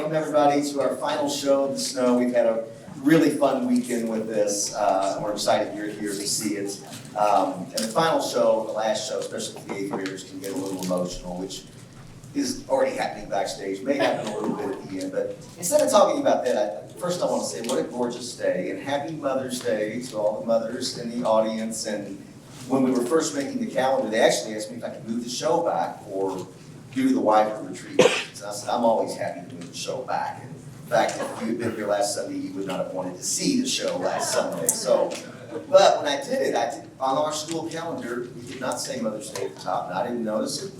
welcome everybody to our final show of the snow. We've had a really fun weekend with this. We're excited you're here to see it. And the final show, the last show, especially for the 8th graders, can get a little emotional, which is already happening backstage, may happen a little bit at the end. But instead of talking about that, first I want to say what a gorgeous day, and happy Mother's Day to all the mothers in the audience. And when we were first making the calendar, they actually asked me if I could move the show back or do the wife retreat. And I said, I'm always happy to move the show back. And in fact, if you had been here last Sunday, you would not have wanted to see the show last Sunday. But when I did it, on our school calendar, we did not say Mother's Day at the top, and I didn't notice it.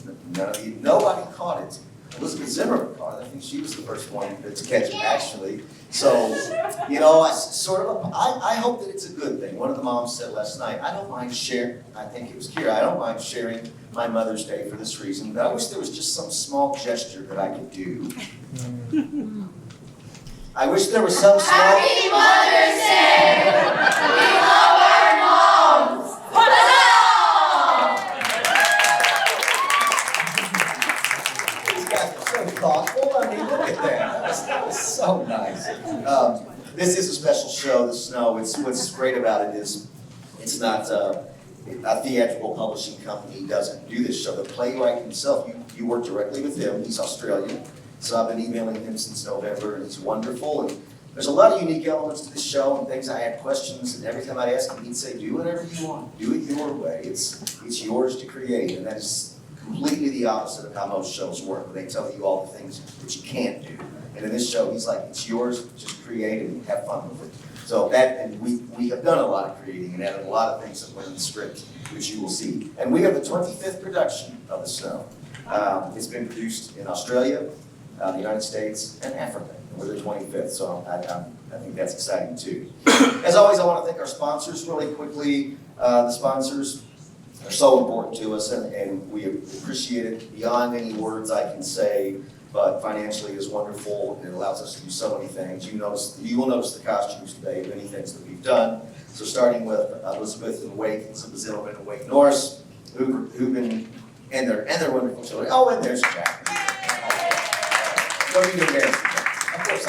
Nobody caught it. Elizabeth Zimmerman caught it. I think she was the first one to catch it, actually. So, I hope that it's a good thing. One of the moms said last night, I don't mind sharing, I think it was Kira, I don't mind sharing my Mother's Day for this reason, but I wish there was just some small gesture that I could do. I wish there was some small... Happy Mother's Day! We love our moms! These guys are so thoughtful. I mean, look at that. That was so nice. This is a special show, the snow. What's great about it is it's not... a theatrical publishing company doesn't do this show. The playwright himself, you work directly with him. He's Australian, so I've been emailing him since November, and he's wonderful. And there's a lot of unique elements to this show and things. I had questions, and every time I'd ask him, he'd say, "Do whatever you want. Do it your way. It's yours to create." And that is completely the opposite of how most shows work, where they tell you all the things that you can't do. And in this show, he's like, "It's yours. Just create and have fun with it." So and we have done a lot of creating and added a lot of things that were in the script, which you will see. And we have the 25th production of The Snow. It's been produced in Australia, the United States, and Africa. And we're the 25th, so I think that's exciting too. As always, I want to thank our sponsors really quickly. The sponsors are so important to us, and we appreciate it beyond any words I can say. But financially is wonderful, and it allows us to do so many things. You will notice the costumes today, many things that we've done. So starting with Elizabeth Zimmerman and Wade Norris, who've been, and their wonderful children. Oh, and there's Jack. Don't need to embarrass me. Of course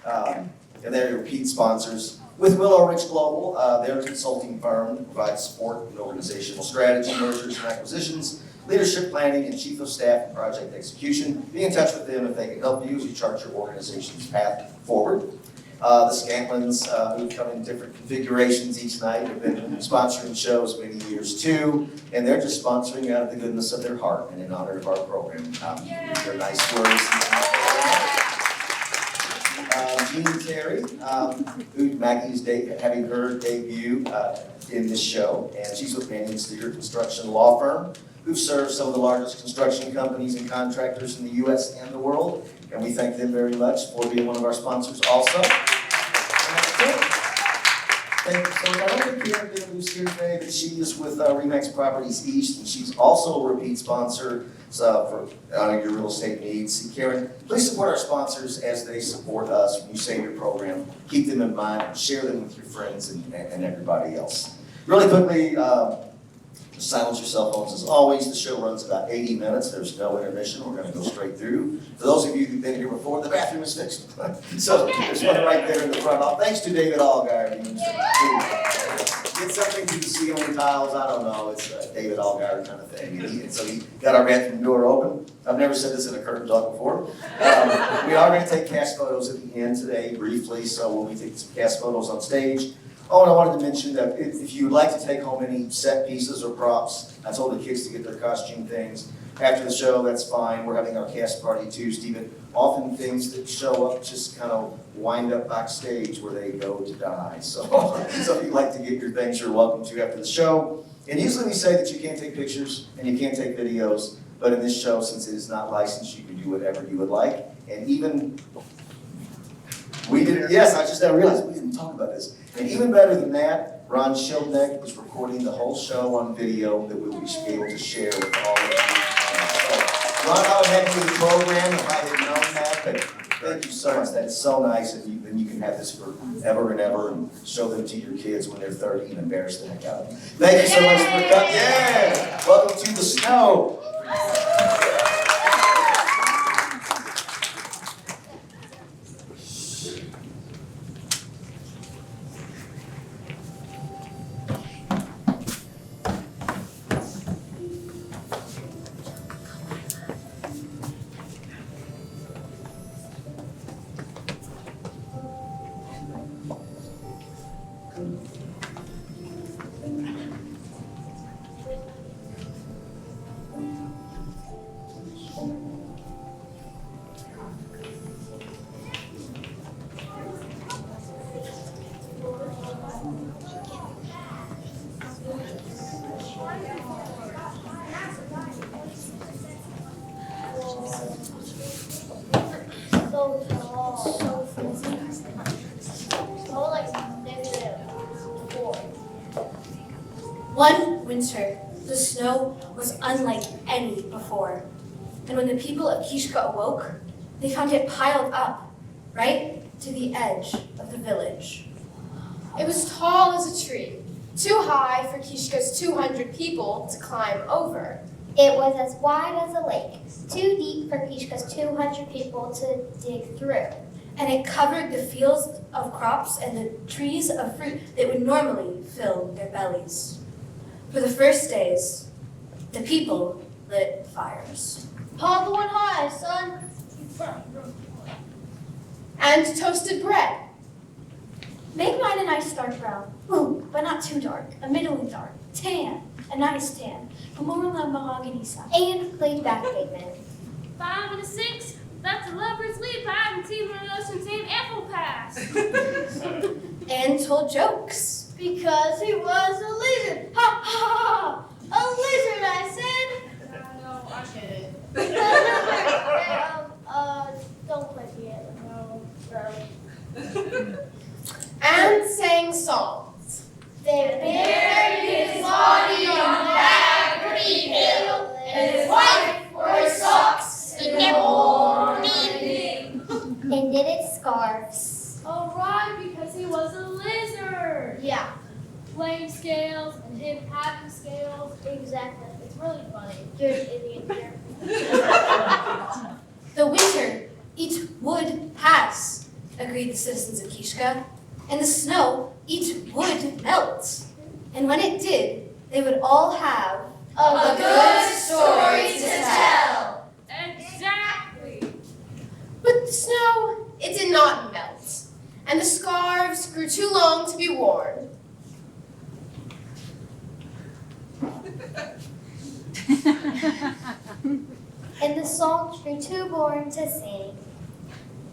I'm and they're your repeat sponsors. With Willow Ridge Global, they're a consulting firm that provides support in organizational strategy, mergers and acquisitions, leadership planning, and chief of staff and project execution. Be in touch with them if they can help you as you chart your organization's path forward. The Scantlins, who come in different configurations each night, have been sponsoring shows many years too, and they're just sponsoring out of the goodness of their heart and in honor of our program. They're nice words. Jean and Terry, who Maggie is having her debut in this show, and she's with Manning & Steger Construction Law Firm, who serves some of the largest construction companies and contractors in the U.S. and the world, and we thank them very much for being one of our sponsors also. Thank you so much. I don't think Karen did who's here today, but she is with Remax Properties East, and she's also a repeat sponsor for your real estate needs. Karen, please support our sponsors as they support us. When you say your program, keep them in mind, share them with your friends and everybody else. Really quickly, silence your cell phones as always. The show runs about 80 minutes. There's no intermission. We're going to go straight through. For those of you who've been here before, the bathroom is fixed. So there's one right there in the front. Thanks to David Allgaier. Get something to the ceiling tiles. I don't know. It's a David Allgaier kind of thing. And so he got our bathroom door open. I've never said this in a curtain talk before. We are going to take cast photos at the end today, briefly. So when we take some cast photos on stage. Oh, and I wanted to mention that if you'd like to take home any set pieces or props, I told the kids to get their costume things. After the show, that's fine. We're having our cast party Tuesday, but often things that show up just kind of wind up backstage where they go to die. So if you'd like to get your things, you're welcome to after the show. And usually we say that you can't take pictures and you can't take videos, but in this show, since it is not licensed, you can do whatever you would like. And even, we didn't, yes, I just now realized we didn't talk about this. And even better than that, Ron Schildneck is recording the whole show on video that we will be able to share with all of you. So, Ron, I would have you in the program if I had known that, but thank you so much. That's so nice, and then you can have this forever and ever and show them to your kids when they're 30 and embarrass the heck out of them. Thank you so much for coming. Yeah! Welcome to the snow. One winter, the snow was unlike any before. And when the people of Kishka awoke, they found it piled up right to the edge of the village. It was tall as a tree, too high for Kishka's 200 people to climb over. It was as wide as a lake, too deep for Kishka's 200 people to dig through. And it covered the fields of crops and the trees of fruit that would normally fill their bellies. For the first days, the people lit fires. Hold the one high, son. And toasted bread. Make mine a nice dark brown. Ooh, but not too dark. A middling dark. Tan. A nice tan. But more on the mahogany side. And played backgammon. 5 and a 6. That's a lover's leap. I haven't seen one of those since Aunt Apple passed. And told jokes. Because he was a lizard. Ha ha ha! A lizard, I said. No, I get it. Don't play piano. No. And sang songs. They Buried his body on the back green hill, and his wife wore his socks in the morning. And knitted scarves. Oh, right, because he was a lizard. Yeah, Playing scales and him having scales. exactly. It's really funny. You're an idiot here. The winter each would pass, agreed the citizens of Kishka, and the snow each would melt. And when it did, they would all have A good story to tell. Exactly. But the snow, it did not melt. And the scarves grew too long to be worn. And the songs grew too boring to sing.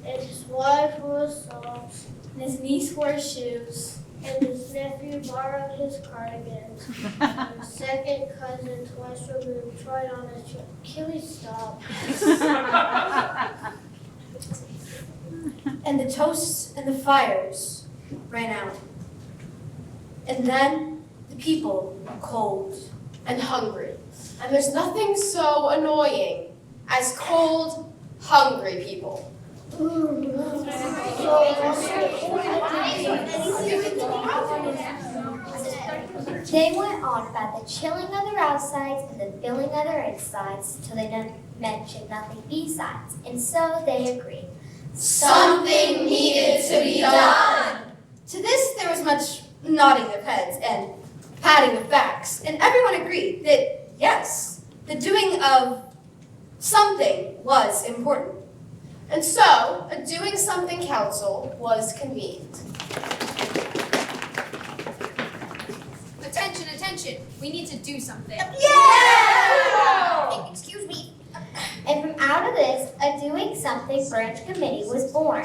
And his wife wore socks. and his niece wore his shoes. And his nephew borrowed his cardigans. And his second cousin twice removed tried on his shirt. Killy, stop. And the toasts and the fires ran out. And then the people were cold. And hungry. And there's nothing so annoying as cold, hungry people. They went on about the chilling of their outsides and the filling of their insides till they mentioned nothing besides. And so they agreed. Something needed to be done. To this there was much nodding of heads and patting of backs, and everyone agreed that, yes, the doing of something was important. And so, a doing something council was convened. Attention, attention. We need to do something. Yeah! Excuse me. And from out of this, a doing something branch committee was born.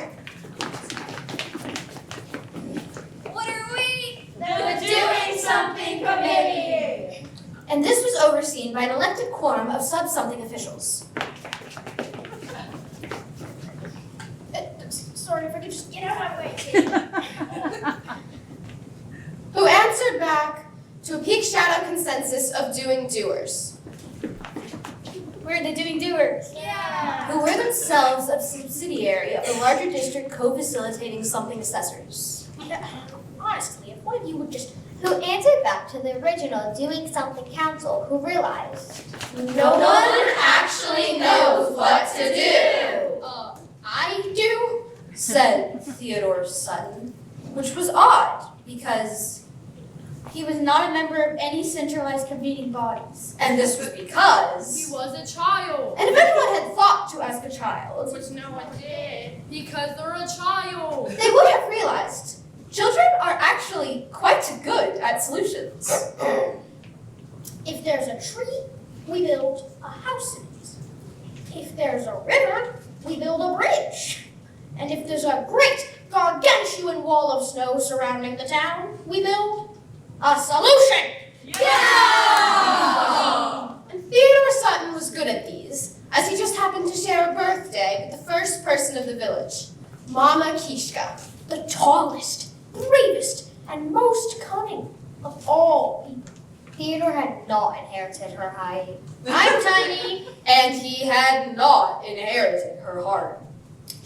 What are we? The Doing Something Committee. And this was overseen by an elected quorum of sub-something officials. Sorry, if I could just get out of my way. Who answered back to a peak shadow consensus of doing doers. We're the doing doers, Yeah. who were themselves a subsidiary of the larger district co-facilitating something assessors. Honestly, if one of you would just... Who answered back to the original Doing Something Council, who realized... No one actually knows what to do. I do, said Theodore Sutton, which was odd because he was not a member of any centralized convening bodies. And this was because... He was a child. And if anyone had thought to ask a child, Which no one did. Because they're a child. they would have realized children are actually quite good at solutions. If there's a tree, we build a house in it. If there's a river, we build a bridge. And if there's a great gargantuan wall of snow surrounding the town, we build a solution. Yeah! And Theodore Sutton was good at these, as he just happened to share a birthday with the first person of the village, Mama Kishka. The tallest, bravest, and most cunning of all people. Theodore had not inherited her height. I'm tiny, and he had not inherited her heart.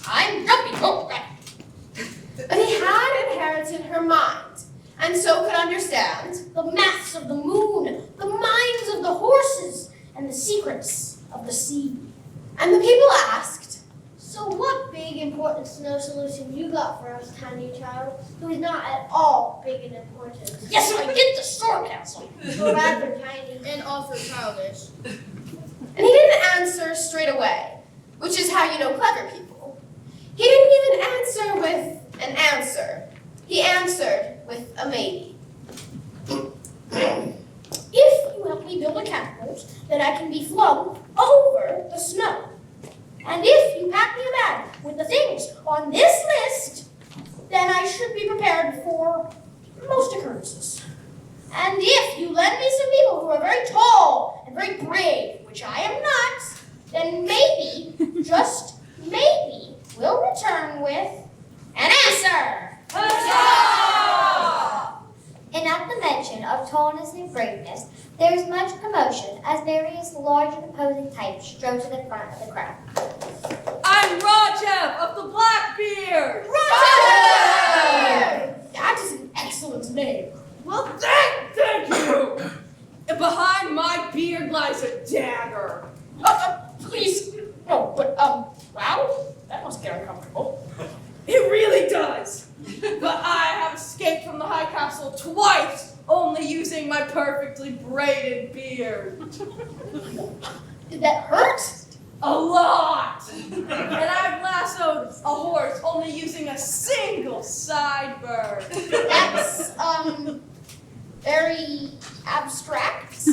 I'm jumpy, but he had inherited her mind, and so could understand The maths of the moon, the minds of the horses, and the secrets of the sea. And the people asked, So what big important snow solution you got for us, tiny child, who is not at all big and important? yes, I get the sarcasm. So rather tiny. And also childish. And he didn't answer straight away, which is how you know clever people. He didn't even answer with an answer. He answered with a maybe. If you help me build a catapult, then I can be flung over the snow. And if you pack me a bag with the things on this list, then I should be prepared for most occurrences. And if you lend me some people who are very tall and very brave, which I am not, then maybe, just maybe, we'll return with an answer. And at the mention of tallness and braveness, there is much commotion as various large and imposing types strode to the front of the crowd. I'm Rajev of the Blackbeard! That is an excellent name. Well, thank you! And behind my beard lies a dagger. Please, no, but, wow, that must get uncomfortable. It really does. But I have escaped from the high castle twice, only using my perfectly braided beard. Did that hurt? A lot! And I've lassoed a horse, only using a single sideburn. That's, very abstract.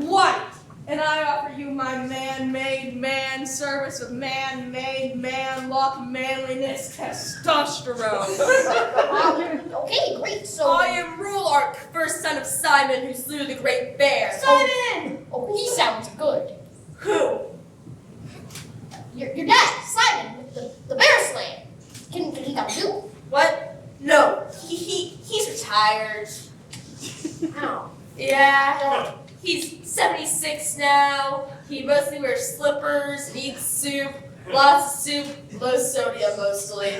Quite! And I offer you my man-made man service of man-made man-lock manliness testosterone. Okay, great, so... I am Rulark, first son of Simon, who slew the great bear. Simon! Oh, he sounds good. Who? Your dad, Simon, with the bear slaying. Can he come too? What? No, he's retired. How? Yeah, he's 76 now. He mostly wears slippers and eats soup. Lots of soup, low sodium mostly.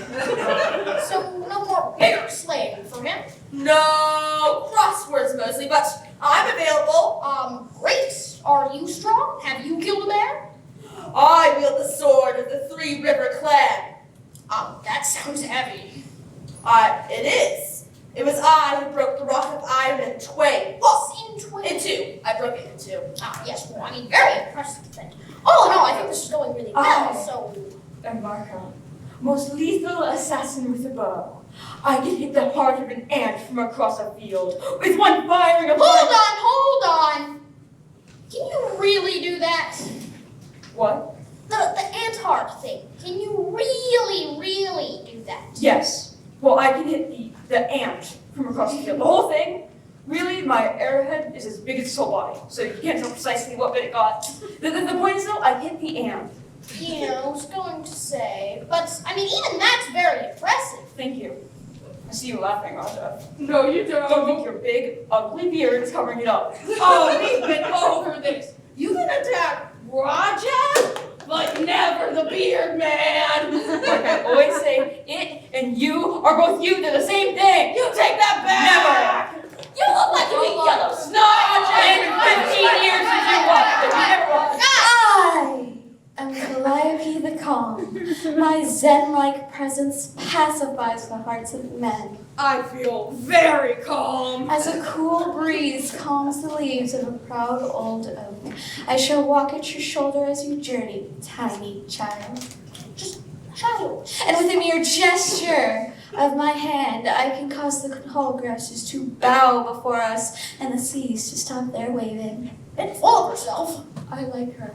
So no more bear slaying for him? No, crosswords mostly, but I'm available. Great. Are you strong? Have you killed a bear? I wield the sword of the Three River Clan. That sounds heavy. It is. It was I who broke the rock of iron in twain. In twin. In two. I broke it in two. Yes, well, I mean, very impressive then. All in all, I think this is going really well, Oh. so... And Marco, most lethal assassin with a bow. I can hit the heart of an ant from across a field with one firing of Hold on! Can you really do that? What? The ant heart thing. Can you really do that? Yes. Well, I can hit the ant from across the field. The whole thing. Really, my arrowhead is as big as its whole body, so you can't tell precisely what bit it got. The point is, though, I hit the ant. You know, I was going to say, but, I mean, even that's very impressive. Thank you. I see you laughing, Raja. No, you don't. Don't think your big, ugly beard is covering it up. Oh, we've been over this. You can attack Raja, but never the beard man. Like I always say, it and you are both you. They're the same thing. You take that back. Never. You look like you eat yellow snow. In 15 years if you want, but you never want. I am Calliope the Calm. My zen-like presence pacifies the hearts of men. I feel very calm. As a cool breeze calms the leaves of a proud old oak, I shall walk at your shoulder as you journey, tiny child. Just child. And with a mere gesture of my hand, I can cause the tall grasses to bow before us and the seas to stop their waving. And full of herself. I like her.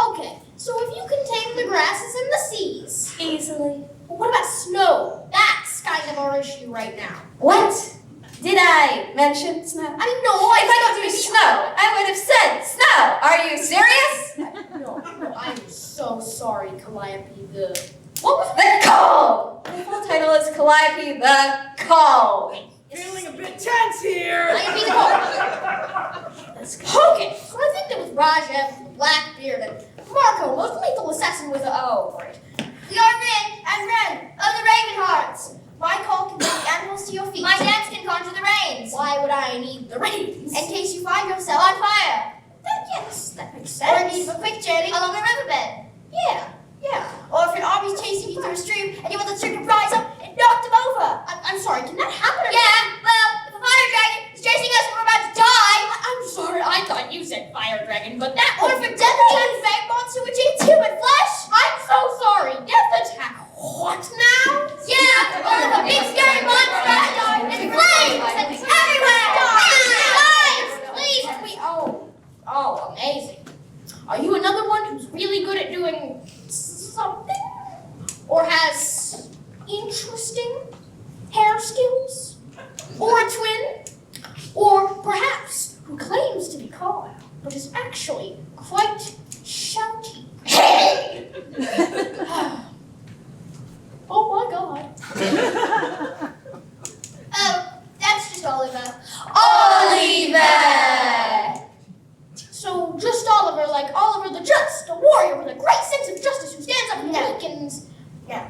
Okay. So if you can tame the grasses and the seas, Easily. but what about snow? That's kind of our issue right now. What? Did I mention snow? I mean, no, If I don't do snow, I would have said snow. Are you serious? No, I'm so sorry, Calliope the... What was The Calm! My full title is Calliope the Calm. Feeling a bit intense here. I can be the court. Okay, so I think that with Rajev, the Blackbeard, and Marco, most lethal assassin with great. We are Ren of the Raven Hearts. My call can bring the animals to your feet. My dance can conjure the rains. Why would I need the reins? In case you find yourself on fire. Yes, that makes Or sense. need a quick journey along the riverbed. Yeah. Or if an army's chasing you through a stream and you want the stream to rise up and knock them over. I'm sorry, can that happen? Yeah, well, if a fire dragon is chasing us and we're about to die. I'm sorry, I thought you said fire dragon, but that Or if a death attack fang monster which eats human flesh. I'm so sorry. Death attack. What now? Yeah, or if a big scary monster and flames everywhere. Flames, please. Can we? Oh, amazing. Are you another one who's really good at doing something? Or has interesting hair skills? Or a twin? Or perhaps who claims to be calm, but is actually quite shouty? Oh my god. Oh, that's just Oliver. Oliver! So just Oliver, like Oliver the Just, a warrior with a great sense of justice who stands up and weakens. No,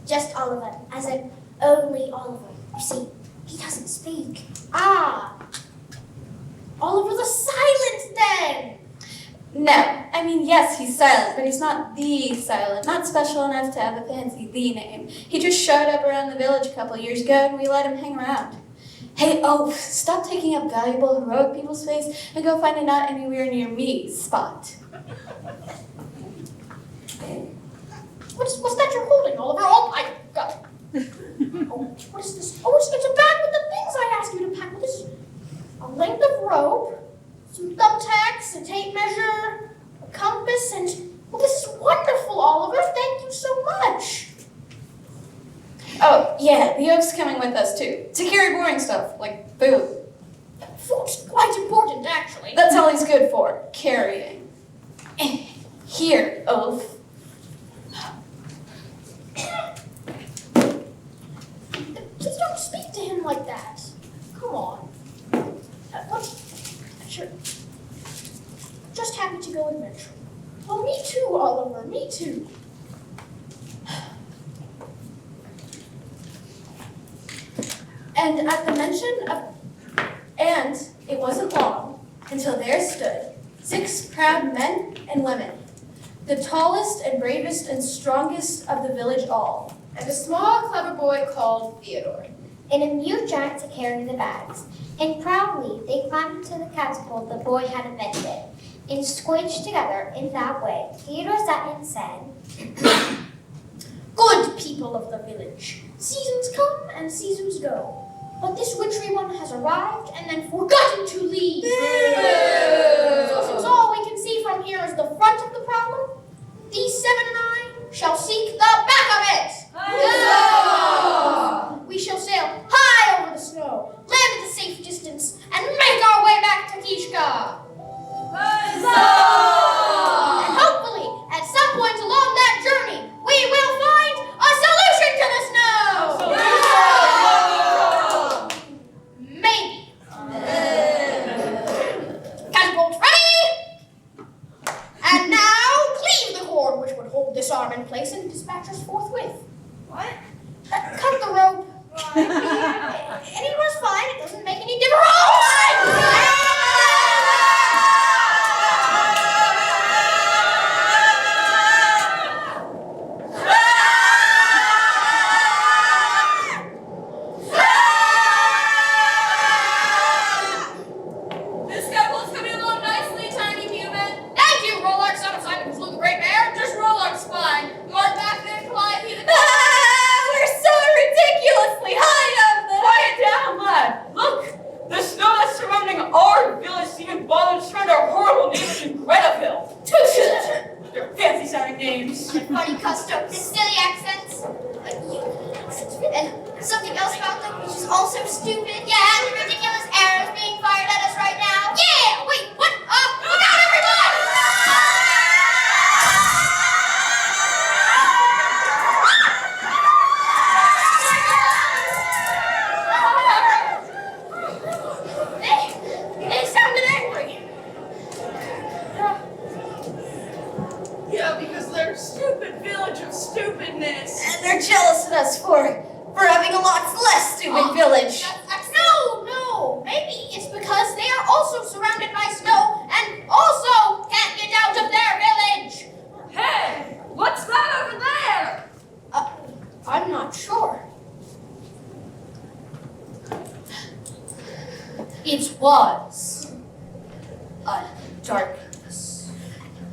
just Oliver, as in only Oliver. You see, he doesn't speak. Ah. Oliver the Silent then! No, I mean, yes, he's silent, but he's not the silent, not special enough to have a fancy the name. He just showed up around the village a couple years ago and we let him hang around. Hey, stop taking up valuable, heroic people's space and go find a not anywhere near me spot. What's that you're holding, Oliver? Oh, I got it. Oh, what is this? Oh, it's a bag with the things I asked you to pack. What is this? A length of rope, some thumbtacks, a tape measure, a compass, and... Well, this is wonderful, Oliver. Thank you so much. Oh, yeah, the oak's coming with us too, to carry boring stuff, like food. Food's quite important, actually. That's all he's good for, carrying. Here, oaf. Please don't speak to him like that. Come on. Sure. Just happy to go adventuring. Well, me too, Oliver. Me too. And at the mention of... And it wasn't long until there stood 6 proud men and women, the tallest and bravest and strongest of the village all. And a small, clever boy called Theodore. In a mute giant to carry the bags, and proudly they climbed to the catapult the boy had invented. And squished together in that way, Theodore Sutton said, Good people of the village. Seasons come and seasons go. But this wintry one has arrived and then forgotten to leave. So since all we can see from here is the front of the problem, these 7 and I shall seek the back of it. We shall sail high over the snow, land at a safe distance, and make our way back to Kishka. And hopefully, at some point along that journey, we will find a solution to the snow. Maybe. Catapult ready. And now cleave the cord which would hold this arm in place and dispatch us forthwith. What? Cut the rope. Any was fine. It doesn't make any difference. This catapult's coming along nicely, tiny human. Thank you, Rolark, son of Simon, who's the great bear. Just roll our spine. Guard back there, Clyde. Be the We're so ridiculously high up there! Quiet down, lad. Look, the snow that's surrounding our village even bothered to surround our horrible neighbors in Gretaville. Their fancy-sounding names. funny customs and silly accents. And something else about them which is also stupid. Yeah, the ridiculous arrows being fired at us right now. Yeah! Wait, what? Look out, everyone! stupid village of stupidness. And they're jealous of us for having a lot less stupid village. No, maybe it's because they are also surrounded by snow and also can't get out of their village. Hey, what's that over there? I'm not sure. It was a darkness.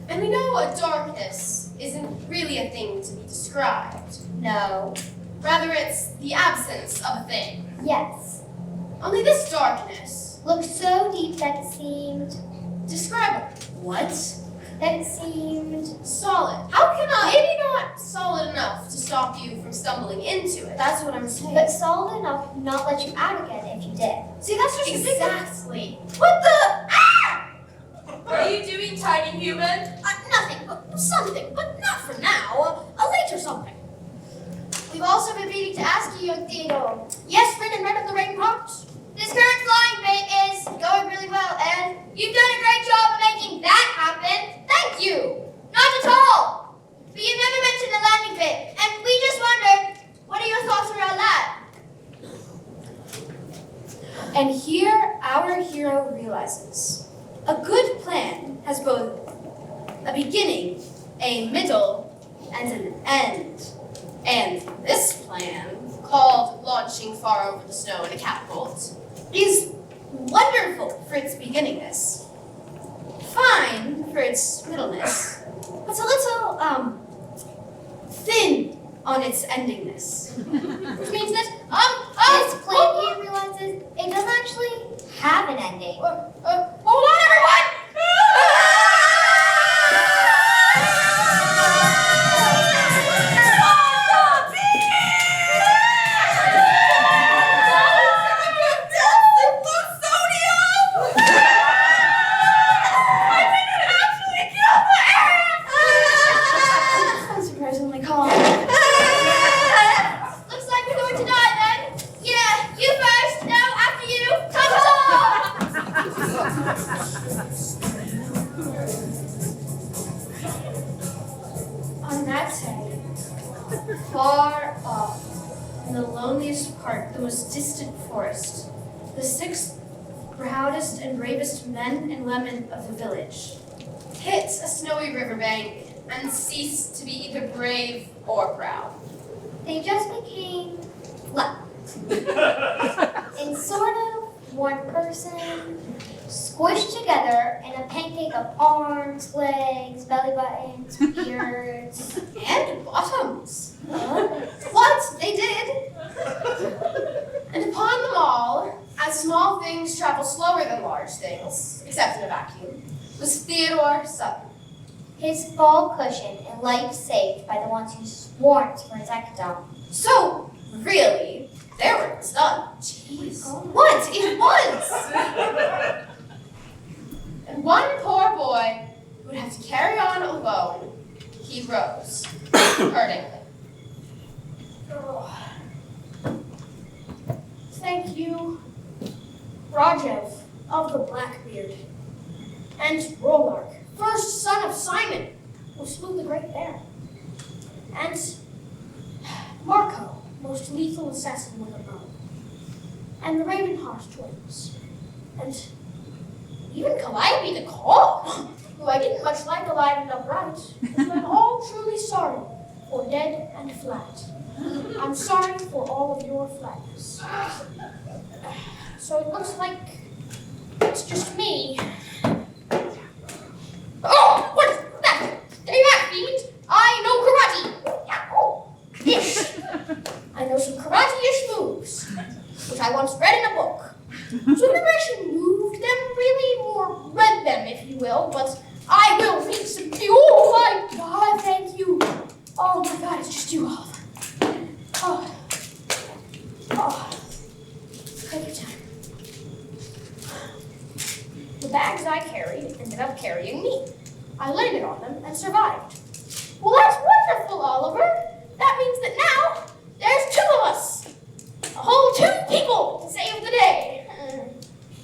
And we know a darkness isn't really a thing to be described. No. Rather, it's the absence of a thing. Yes. Only this darkness. Looked so deep that it seemed. Describe it. What? That it seemed. Solid. How can I? Maybe not solid enough to stop you from stumbling into it. That's what I'm saying. But solid enough to not let you out again if you did. See, that's just Exactly. What the? Ah! Are you doing, tiny human? Nothing, but something, but not for now. A later something. We've also been meaning to ask you, young Theodore. Yes, Rin and Red of the Rain Parks? This current flying bit is going really well, and you've done a great job of making that happen. Thank you. Not at all. But you never mentioned the landing bit, and we just wondered, what are your thoughts around that? And here our hero realizes a good plan has both a beginning, a middle, and an end. And this plan Called launching far over the snow in a catapult. is wonderful for its beginningness, fine for its middleness, but a little, thin on its endingness. Which means that, This plan, he realizes, it doesn't actually have an ending. hold on, everyone! Unsurprisingly calm. Looks like we're going to die then. Yeah, you first. No, after you. Come on! On that day, far off, in the loneliest part, the most distant forest, the 6 proudest and bravest men and women of the village Hit a snowy riverbank and ceased to be either brave or proud. They just became flat. And sort of one person squished together in a pancake of arms, legs, belly buttons, beards, And bottoms. what? What? They did. And upon them all, as small things travel slower than large things, except in a vacuum, was Theodore Sutton. His fall cushion and life saved by the ones who swarmed for his ectodome. So, really, their work was done. Jeez. What? It was! And one poor boy who would have to carry on alone, he rose, hurtingly. Thank you, Rajev of the Blackbeard, and Rolark, first son of Simon, who slew the Great Bear, and Marco, most lethal assassin with a bow, and the Ravenhorse twins, and even Calliope the Caw, who I didn't much like alive and upright, but I'm all truly sorry for dead and flat. I'm sorry for all of your flatness. So it looks like it's just me. Oh, what's that? Stay back, fiend! I know karate! Ish. I know some karate-ish moves, which I once read in a book. So I've never actually moved them really, or read them, if you will, but I will read some. Oh my god, thank you! Oh my god, it's just you, Oliver. Oh. Take your time. The bags I carried ended up carrying me. I landed on them and survived. Well, that's wonderful, Oliver. That means that now there's 2 of us. A whole 2 people to save the day.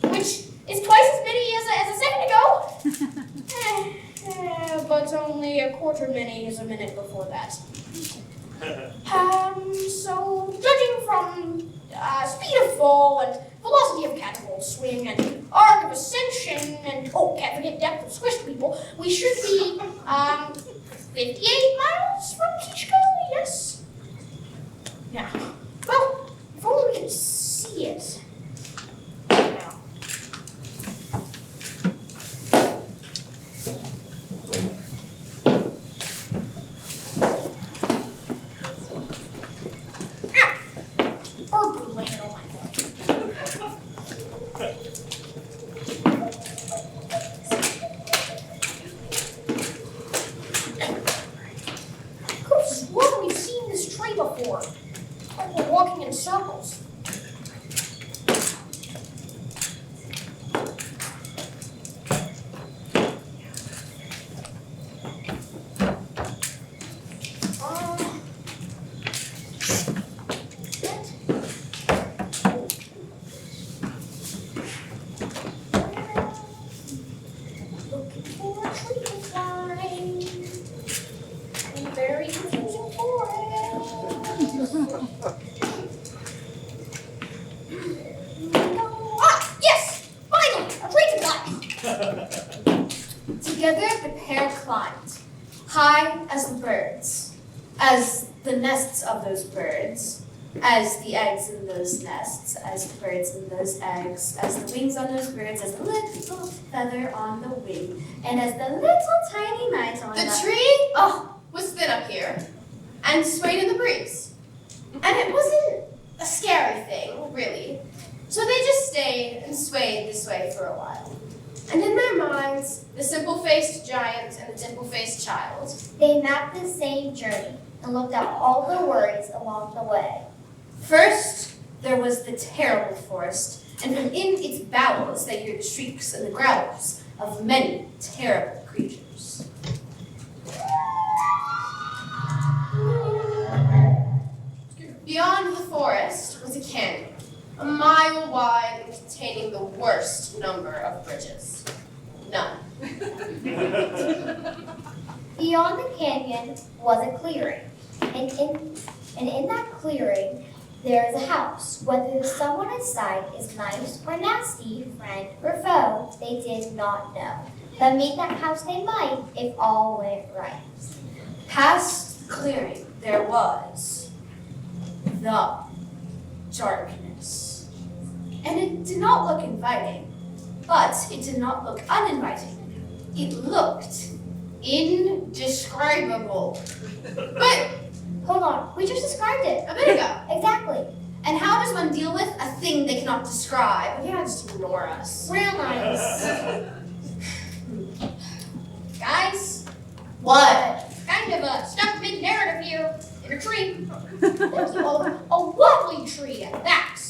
Which is twice as many as a second ago. But but only a quarter many is a minute before that. So judging from speed of fall and velocity of catapult swing and arc of ascension and, oh, can't forget depth of squish people, we should be 58 miles from Kishka, yes? Yeah. Well, if only we could see it. Now. Bird landed on my head. Could have sworn we've seen this tree before. Like we're walking in circles. Looking for a tree to climb. In a very confusing forest. Ah, yes! Finally! A tree to climb! Together the pair climbed, high as the birds, as the nests of those birds, as the eggs in those nests, as the birds in those eggs, as the wings on those birds, as the little feather on the wing, and as the little tiny mite on The tree was thin up here and swayed in the breeze. And it wasn't a scary thing, really. So they just stayed and swayed this way for a while. And in their minds, the simple-faced giant and the dimple-faced child, They mapped the same journey and looked at all the worries along the way. First, there was the terrible forest, and from in its bowels they heard the shrieks and the growls of many terrible creatures. beyond the forest was a canyon, a mile wide and containing the worst number of bridges. None. Beyond the canyon was a clearing, and in that clearing there is a house. Whether the someone inside is nice or nasty, friend or foe, they did not know. But meet that house they might if all went right. Past the clearing there was the darkness. And it did not look inviting, but it did not look uninviting. It looked indescribable. But Hold on, we just described it. a minute ago, Exactly. And how does one deal with a thing they cannot describe? yeah, just ignore us. Real nice. Guys, What? Kind of a stuck mid-narrative here in a tree. There's a lovely tree at that.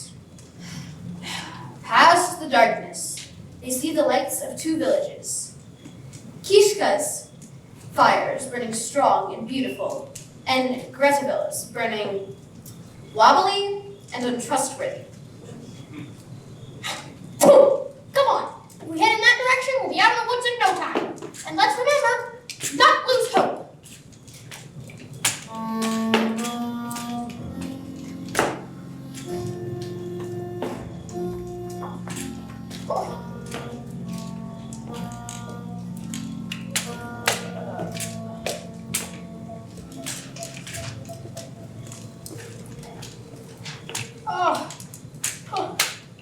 Past the darkness, they see the lights of two villages. Kishka's fires burning strong and beautiful, and Gretavil's burning wobbly and untrustworthy. Come on. If we head in that direction, we'll be out of the woods in no time. And let's remember, not lose hope. Oh,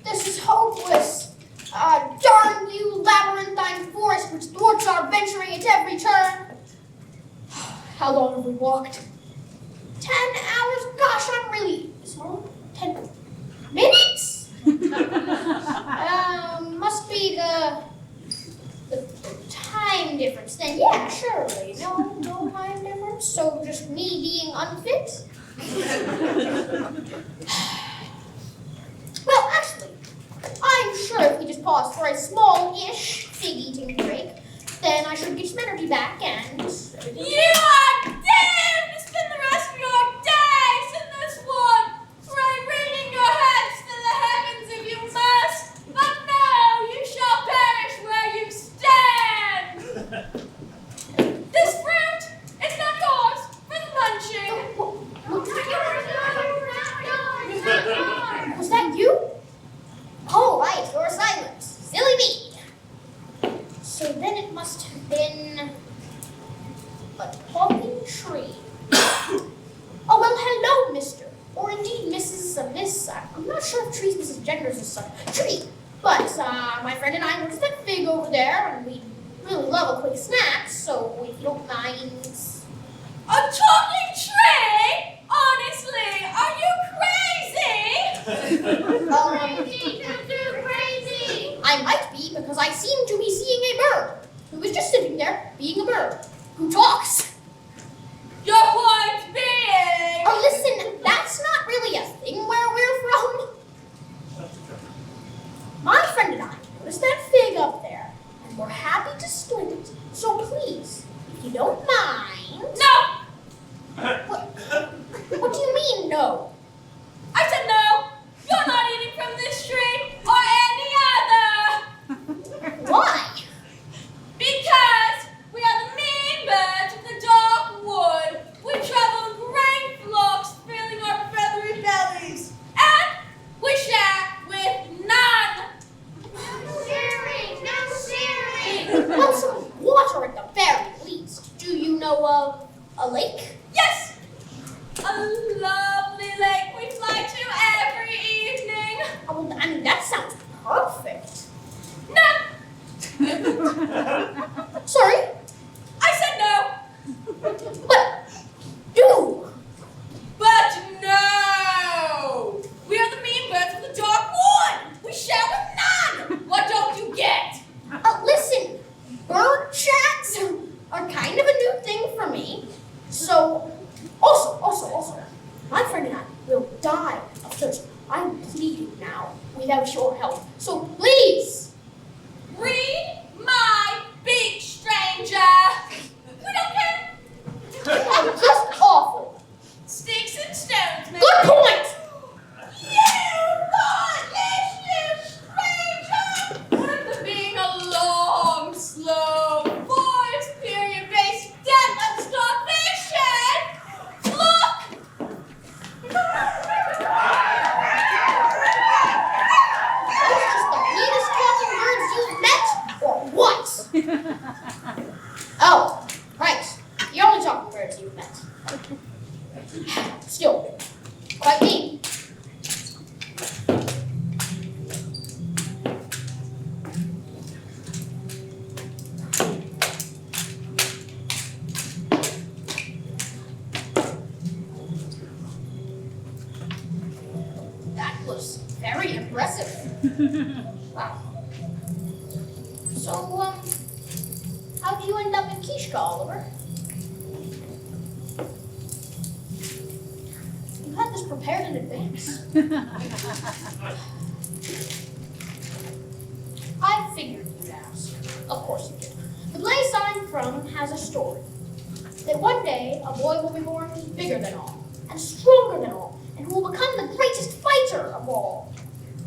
this is hopeless. Darn you, labyrinthine forest which thwarts our venturing at every turn. How long have we walked? 10 hours? Gosh, I'm really... Is it all 10 minutes? Must be the time difference then. Yeah, surely. No time difference. So just me being unfit? Well, actually, I'm sure if we just pause for a small-ish fig-eating break, then I should get some energy back and... You are damned to spend the rest of your days in this wood, wringing your heads to the heavens if you must, but no, you shall perish where you stand. This So then it must have been a talking tree. Oh, well, hello, Mr. Or indeed, Miss, I'm not sure if trees Mrs. Genders is such tree. But my friend and I noticed that fig over there, and we really love a quick snack, so if you don't mind. A talking tree? Honestly, are you crazy? Crazy! I might be, because I seem to be seeing a bird who was just sitting there being a bird who talks. Your point being... Oh, listen, that's not really a thing where we're from. My friend and I noticed that fig up there, and we're happy to split it. So please, if you don't mind. No! What do you mean, no? I said no! You're not eating from this tree or any other! Why? Because we are the mean birds of the dark wood. We travel in great flocks, filling our feathery bellies. And we share with none. No sharing! Well, some water at the very least. Do you know of a lake? Yes! A lovely lake we fly to every evening. Oh, well, I mean, that sounds perfect. No! Sorry, I said no! but do. But no! We are the mean birds of the dark wood! We share with none! What don't you get? Listen, bird chats are kind of a new thing for me. So, also, my friend and I will die of thirst. I'm pleading now without your help. So please. Read my beak, stranger! We don't care! I'm just awful. Sticks and stones, man. Good point. You thoughtless, you stranger! What if being a long, slow, forest period-based death of starvation? Look! Those just the meanest talking birds you've met, or what? Oh, right. The only talking birds you've met. Still, quite mean. That was very impressive. Wow. So, how'd you end up in Kishka, Oliver? You had this prepared in advance. I figured you'd ask. Of course you did. The place I'm from has a story. That one day, a boy will be born who's bigger than all, and stronger than all, and who will become the greatest fighter of all.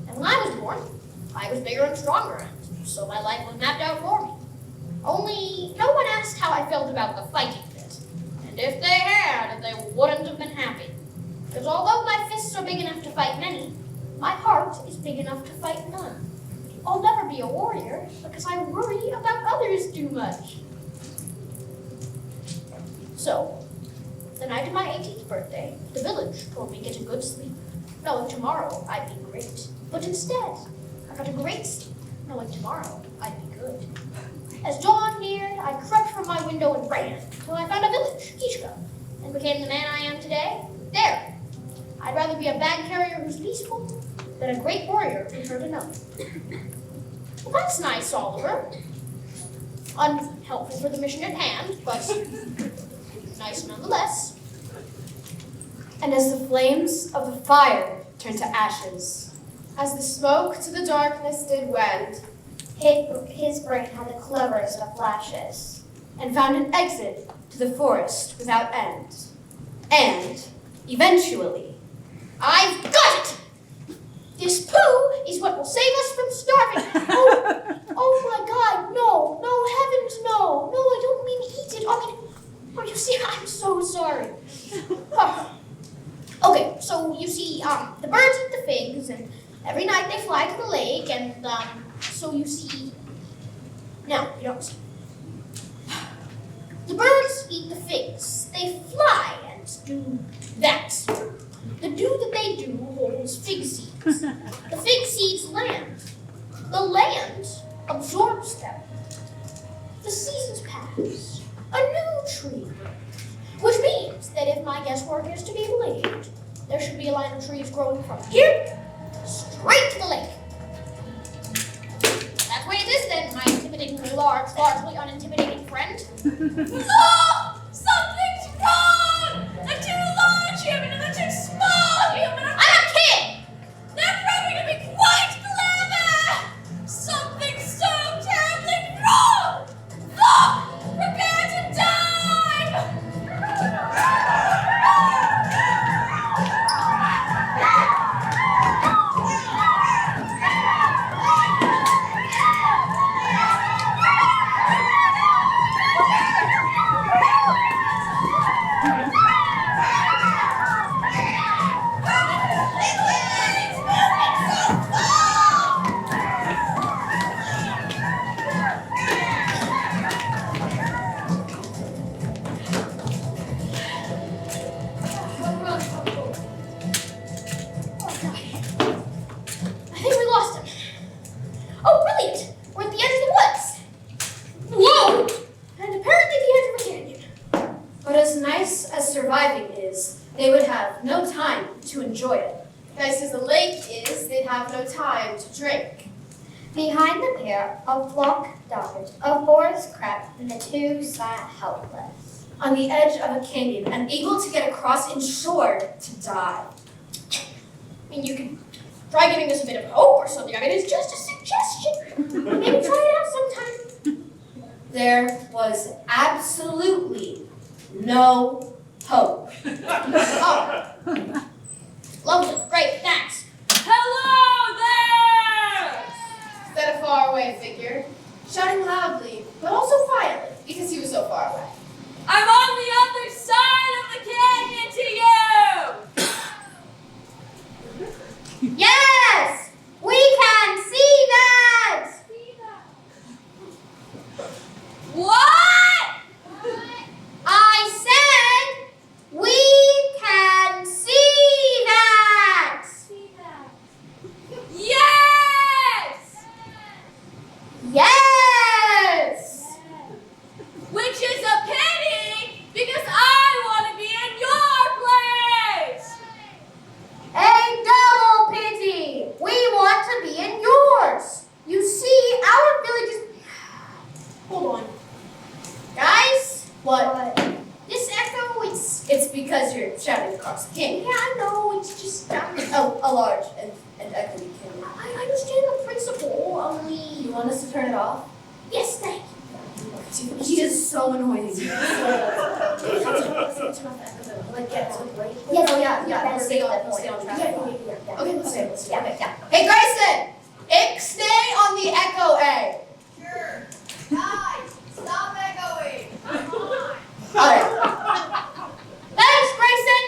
And when I was born, I was bigger and stronger, and so my life was mapped out for me. Only, no one asked how I felt about the fighting bit. And if they had, they wouldn't have been happy. Because although my fists are big enough to fight many, my heart is big enough to fight none. I'll never be a warrior, because I worry about others too much. So, the night of my 18th birthday, the village told me to get a good sleep, knowing tomorrow I'd be great. But instead, I got a great sleep, knowing tomorrow I'd be good. As dawn neared, I crept from my window and ran, till I found a village, Kishka, and became the man I am today. There. I'd rather be a bag carrier who's peaceful than a great warrior who's hurt enough. Well, that's nice, Oliver. Unhelpful for the mission at hand, but nice nonetheless. And as the flames of the fire turned to ashes, As the smoke to the darkness did wend, His brain had the cleverest of flashes. and found an exit to the forest without end, and eventually, I've got it! This poo is what will save us from starving. Oh my God, no, heavens, no. No, I don't mean eat it. Oh, you see, I'm so sorry. Okay, so you see, the birds eat the figs, and every night they fly to the lake, and so you see, Now, you don't see. The birds eat the figs. They fly and do that. The do that they do holds fig seeds. The fig seeds land. The land absorbs them. The seasons pass. A new tree grows, which means that if my guesswork is to be believed, there should be a line of trees growing from here straight to the lake. That's the way it is then, my intimidatingly large, largely unintimidating friend. Look! Something's wrong! The too large human and the too small human are... I'm a kid! They're proving to be quite clever! Something's so terribly wrong! Look! Prepare to die! I think we lost him. Oh, brilliant! We're at the edge of the woods. Whoa! And apparently the edge of a canyon. But as nice as surviving is, they would have no time to enjoy it. Nice as the lake is, they'd have no time to drink. Behind the pair, a flock darted, a forest crept, and the two sat helpless. On the edge of a canyon, unable to get across, ensured to die. I mean, you could try giving us a bit of hope or something. I mean, it's just a suggestion. Maybe try it out sometime. There was absolutely no hope. Oh. Lovely. Great. Thanks. Hello there! Said a faraway figure, shouting loudly, but also quietly, because he was so far away. I'm on the other side of the canyon to you! Yes! We can see that! What? I said we can see that! Yes! Yes! Which is a pity, because I want to be in your place! A double pity! We want to be in yours! You see, our village is... Hold on. Guys, What? this echo, It's because you're shouting across the canyon. yeah, I know, it's just, A large and echoey canyon. I understand the principle, only, You want us to turn it off? yes, thank you. He is so annoying. Like, get to the break. Yes, Oh yeah, better stay make on, that stay on point. track. Yeah. Okay, let's do it. Yeah. Hey, Grayson! Stay on the echo A. Sure. Guys, stop echoing. Alright. Thanks, Grayson!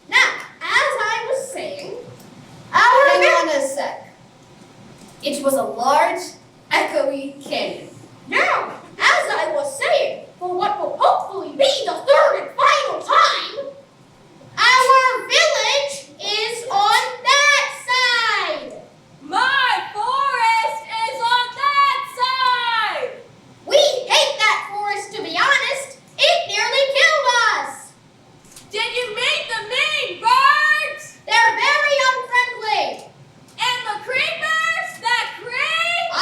Now, as I was saying, Hang on a sec. It was a large, echoey canyon. now, as I was saying, for what will hopefully be the third and final time, our village is on that side! My forest is on that side! We hate that forest, to be honest. It nearly killed us. Did you meet the mean birds? They're very unfriendly. And the creepers that creep? I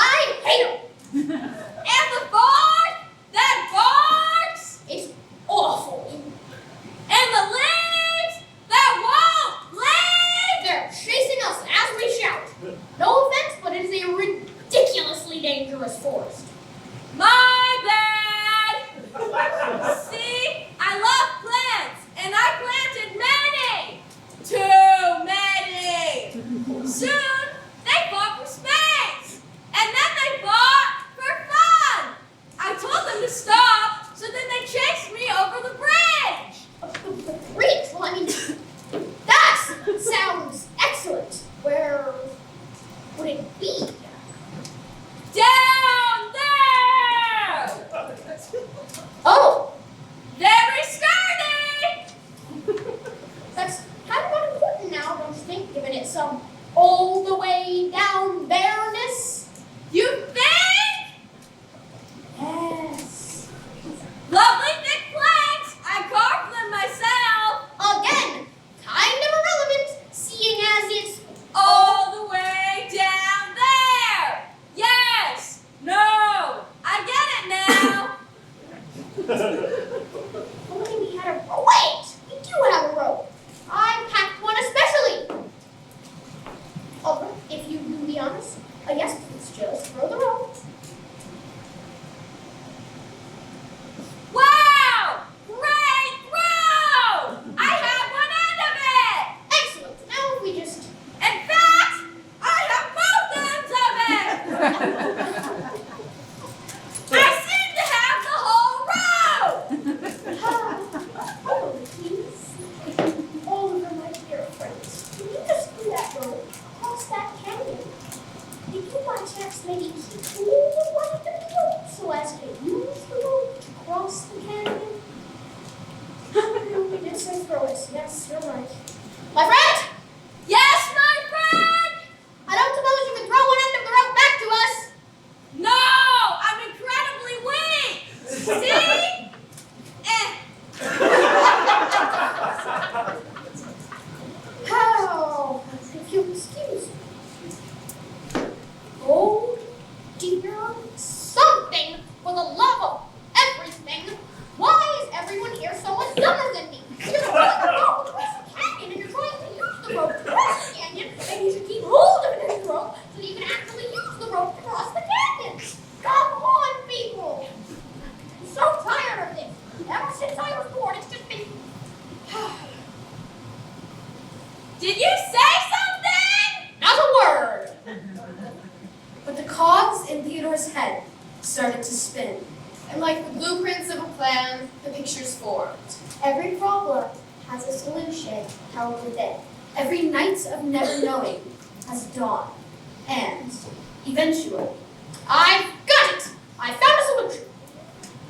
hate them. And the bark that barks? It's awful. And the leaves that won't leave? They're chasing us as we shout. No offense, but it is a ridiculously dangerous forest. My bad! See, I love plants, and I planted many! Too many! Soon, they fought for space! And then they fought for fun! I told them to stop, so then they chased me over the bridge! The bridge? Well, I mean, that sounds excellent. Where would it be? Down there! Only we had a rope. Wait! We do have a rope. I packed one especially. Oh, if you will be honest, yes, please just throw the rope. Wow! Great throw! I have one end of it! Excellent. Now if we just... In fact, I have both ends of it! I seem to have the whole rope! Please. Oliver, my dear friends, can you just do that rope across that canyon? If you by chance maybe keep hold of one of the rope so as to use the rope to cross the canyon? We did say throw it. Yes, you're right. My friend! Yes, my friend! I don't suppose you can throw one end of the rope back to us? No! I'm incredibly weak! See? How? If you excuse me. Oh, dear something, for the love of everything. Why is everyone here so much dumber than me? You're trying to go across the canyon and you're trying to use the rope to cross the canyon, and you should keep hold of it in the rope so you can actually use the rope to cross the canyon. Come on, people. I'm so tired of this. Ever since I was born, it's just been... Did you say something? Not a word. But the cogs in Theodore's head started to spin. And like the blueprints of a plan, the pictures formed. Every problem has a solution held within. Every night of never knowing has dawned. And eventually, I've got it. I found a solution.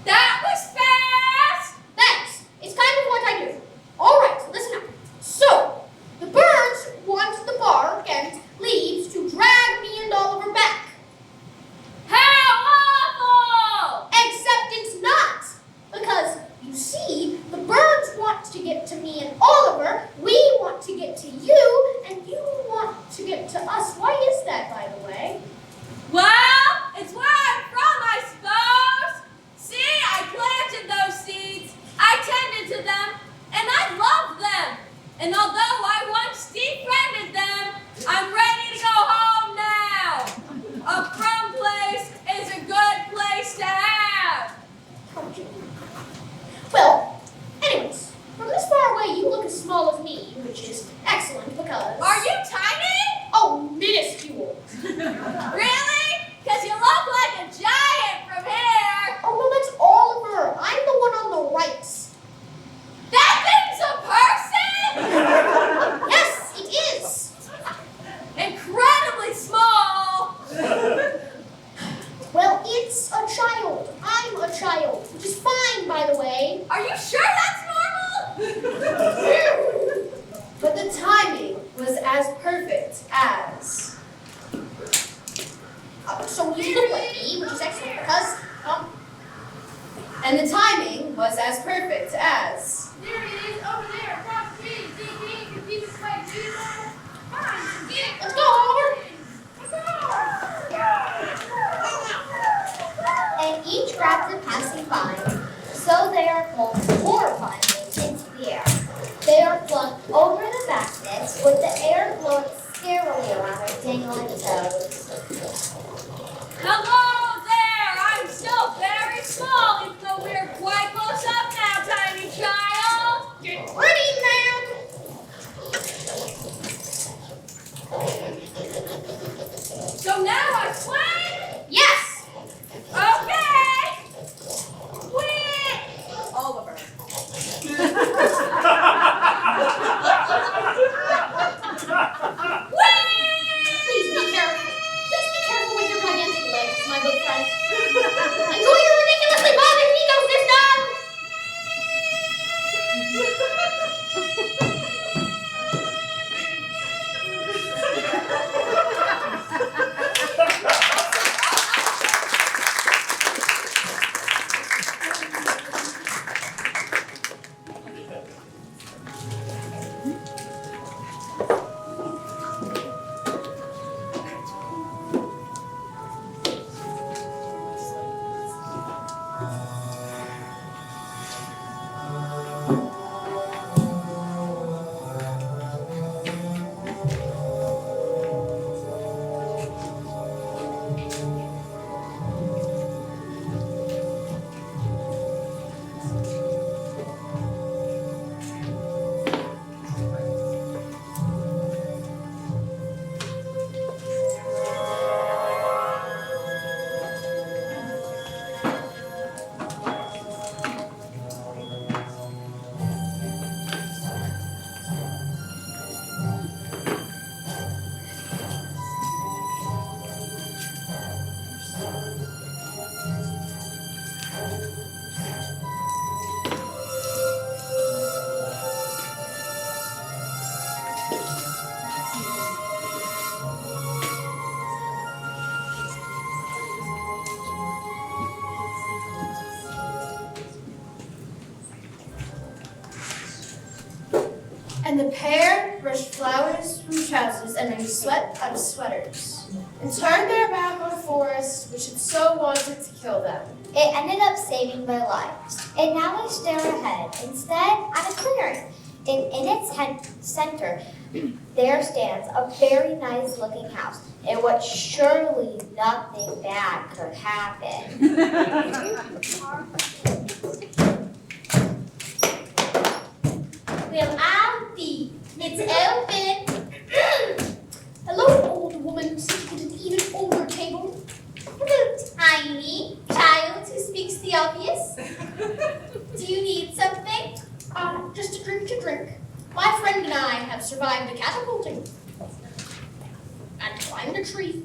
That was fast! Thanks. It's kind of what I do. All right, listen up. So, the birds want the bark and leaves to drag me and Oliver back. How awful! Except it's not. Because, you see, the birds want to get to me and Oliver, we want to get to you, and you want to get to us. Why is that, by the way? Well, it's where I'm from, I suppose. See, I planted those seeds, I tended to them, and I love them. And although I once defriended them, I'm ready to go home now. A from place is a good place to have. Well, anyways, from this far away, you look as small as me, which is excellent because... Are you tiny? Oh, minuscule. Really? Because you look like a giant from here. Oh, no, that's Oliver. I'm the one on the right. That thing's a person? Yes, it is. Incredibly small. Well, it's a child. I'm a child, which is fine, by the way. Are you sure that's normal? but the timing was as perfect as... So you look like me, which is excellent because, And the timing was as perfect as... There it is, over there, across the street. See, you ain't confused this way, do you? Fine, get it. let's go, Oliver. And each grabs a passing vine, so they are pulled horrifyingly into the air. They are flung over the baskets with the air blowing scarily around their dangling toes. Hello there! I'm still very small, even though we're quite close up now, tiny child. Get ready, man. So now I swing? Yes. Okay! Whee! Oliver. Please be careful. Please be careful with your gigantic legs, my And the pair brushed flowers from trousers and wrung sweat out of sweaters, and turned their back on a forest which had so wanted to kill them. It ended up saving their lives. And now they stare ahead, instead at a clearing. And in its center, there stands a very nice looking house, in which surely nothing bad could happen. Well, I'll be. It's open. Hello, old woman sitting at an even older table. Hello, tiny child who speaks the obvious. Do you need something? Just a drink to drink. My friend and I have survived a catapulting, and climbed a tree,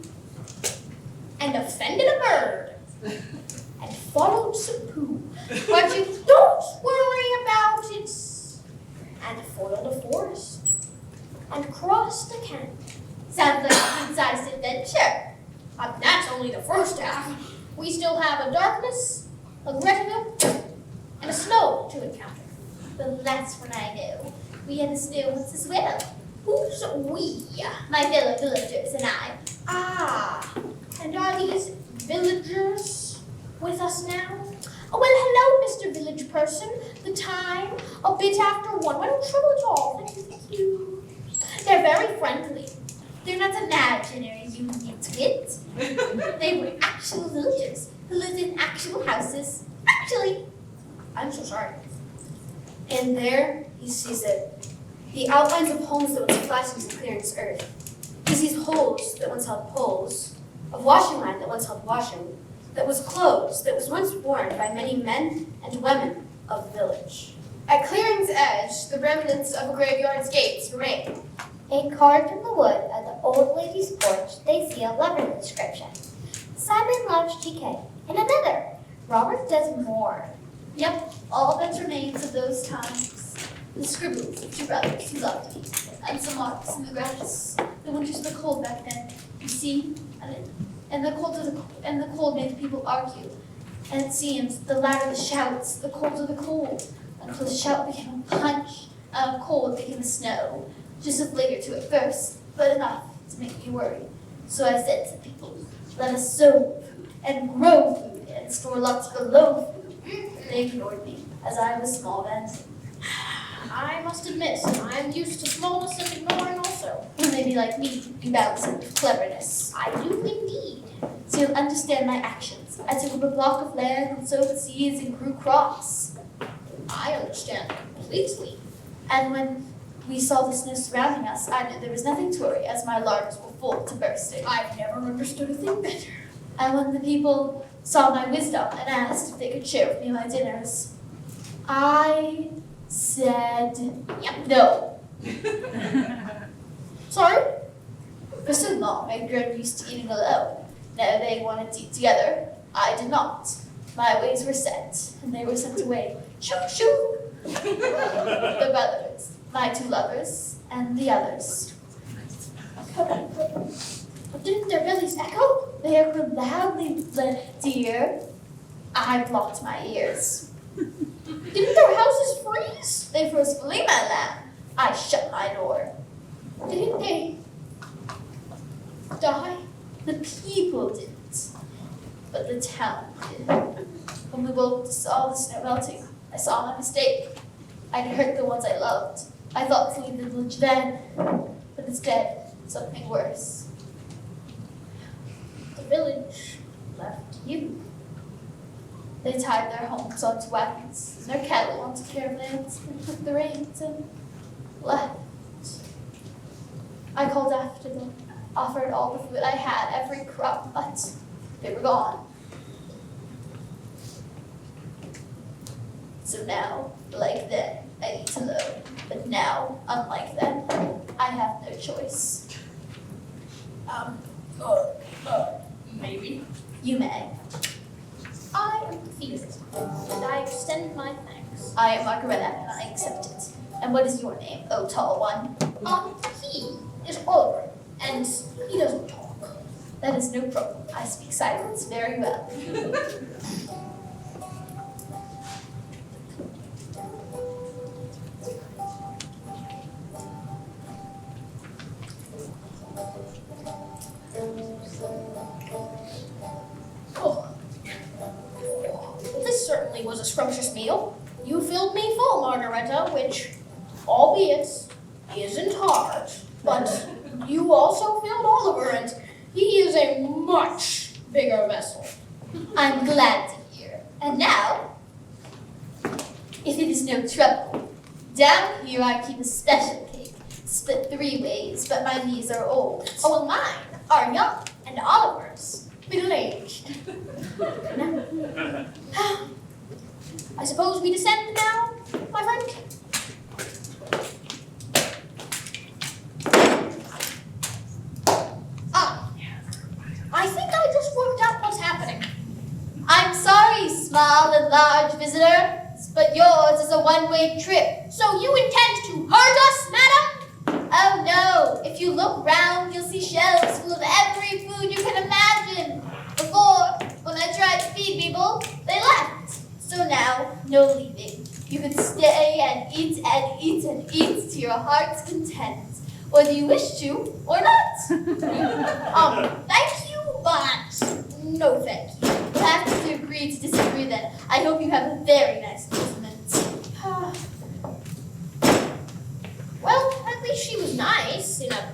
and offended a bird, and followed some poo. But you don't worry about it. And foiled a forest, and crossed a canyon. Sounds like a good-sized adventure. That's only the first half. We still have a darkness, a retina, and a snow to encounter. The last one I know. We have the snow once as well. Who's we? My fellow villagers and I. And are these villagers with us now? Oh, well, hello, Mr. Village Person. The time, a bit after 1. Why don't trouble at all? Thank you. They're very friendly. They're not imaginary units. They were actual villagers who lived in actual houses. Actually, I'm so sorry. And there he sees it. The outlines of homes that once flashed into the clearing's earth. He sees holes that once held poles, of washing line that once held washing, that was clothes that was once worn by many men and women of the village. At clearing's edge, the remnants of a graveyard's gates remain. And carved in the wood of the old lady's porch, they see a letter inscription. Simon loves GK. And another. Robert does more. Yep, all that remains of those times. The scribbles of 2 brothers who loved me, and some marks in the grass. The winters were cold back then, you see, and the cold made people argue. And it seems the louder the shouts, the colder the cold, until the shout became a punch, and cold became a snow. Just a flavor to it first, but enough to make me worry. So I said to people, let us sow food and grow food and store lots below food. They ignored me, as I was small then. I must admit, I'm used to smallness and ignoring also. When they be like me, be balanced with cleverness. I do indeed. So you'll understand my actions. I took up a block of land and sowed seeds and grew crops. I understand completely. And when we saw the snow surrounding us, I knew there was nothing to worry, as my larders were full to bursting. I've never understood a thing better. And when the people saw my wisdom and asked if they could share with me my dinners, I said, no. Sorry? For so long, I'd grown used to eating alone. Now they wanted to eat together. I did not. My ways were set, and they were sent away. Shoo, shoo! The brothers, my 2 lovers, and the others. But didn't their bellies echo? They echoed loudly, dear. I blocked my ears. Didn't their houses freeze? They froze fully, my lamb. I shut my door. Didn't they die? The people didn't, but the town did. When we woke to saw the snow melting, I saw my mistake. I'd hurt the ones I loved. I thought to leave the village then, but instead, something worse. The village left you. They tied their homes onto wagons, and their cattle onto caravans, and took the reins and left. I called after them, offered all the food I had, every crop, but they were gone. So now, like then, I eat alone. But now, unlike then, I have no choice. Maybe. You may. I am confused, and I extend my thanks. I am Margaretta, and I accept it. And what is your name, oh tall one? He is Oliver, and he doesn't talk. That is no problem. I speak silence very well. was a scrumptious meal. You filled me full, Margareta, which, albeit, isn't hard. But you also filled Oliver, and he is a much bigger vessel. I'm glad to hear. And now, if it is no trouble, down here I keep a special cake, split 3 ways, but my knees are old. Oh, well, mine are young, and Oliver's middle-aged. I suppose we descend now, my friend? I think I just worked out what's happening. I'm sorry, small and large visitor, but yours is a one-way trip. So you intend to hurt us, madam? Oh no, if you look round, you'll see shelves full of every food you can imagine. Before, when I tried to feed people, they left. So now, no leaving. You can stay and eat and eat and eat to your heart's content, whether you wish to or not. Thank you, but no thank you. We'll have to agree to disagree then. I hope you have a very nice basement. Well, at least she was nice in a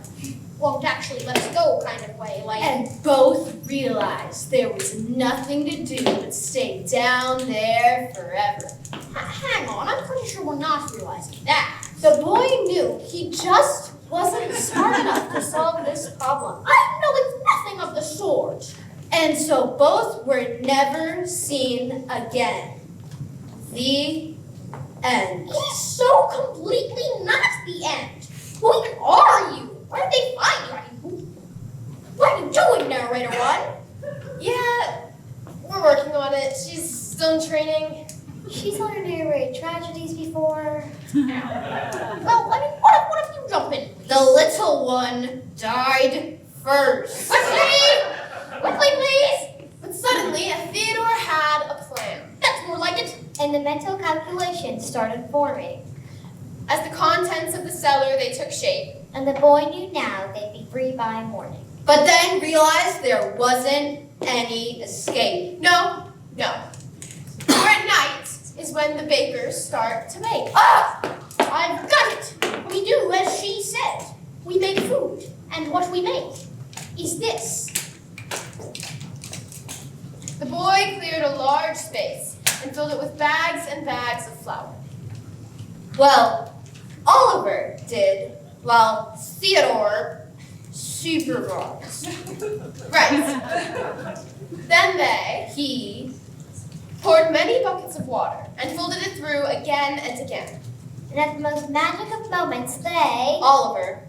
won't actually let us go kind of way, like. And both realized there was nothing to do but stay down there forever. Hang on, I'm pretty sure we're not realizing that. The boy knew he just wasn't smart enough to solve this problem. I know it's nothing of the sort. And so both were never seen again. The end. He's so completely not the end. Who even are you? Where did they find you? I mean, what are you doing, narrator one? Yeah, we're working on it. She's still in training. She's learned to narrate tragedies before. Well, I mean, what if you jump in? The little one died first. Quickly, please! But suddenly, Theodore had a plan. That's more like it. And the mental calculations started forming. As the contents of the cellar, they took shape. And the boy knew now they'd be free by morning. But then realized there wasn't any escape. No. For at night is when the bakers start to bake. Ah! I've got it. We do as she said. We make food. And what we make is this. The boy cleared a large space and filled it with bags and bags of flour. Well, Oliver did, while Theodore supervised. Right. Then he poured many buckets of water and folded it through again and again. And at the most magic of moments, Oliver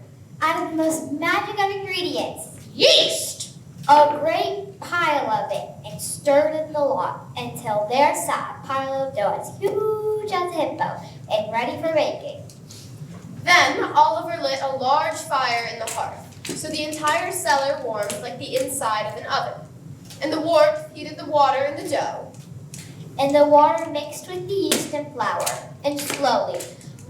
added the most magic of ingredients, Yeast! a great pile of it, and stirred in the lot until there sat a pile of dough as huge as a hippo and ready for baking. Then Oliver lit a large fire in the hearth, so the entire cellar warmed like the inside of an oven. And the warmth heated the water in the dough. And the water mixed with the yeast and flour, and slowly,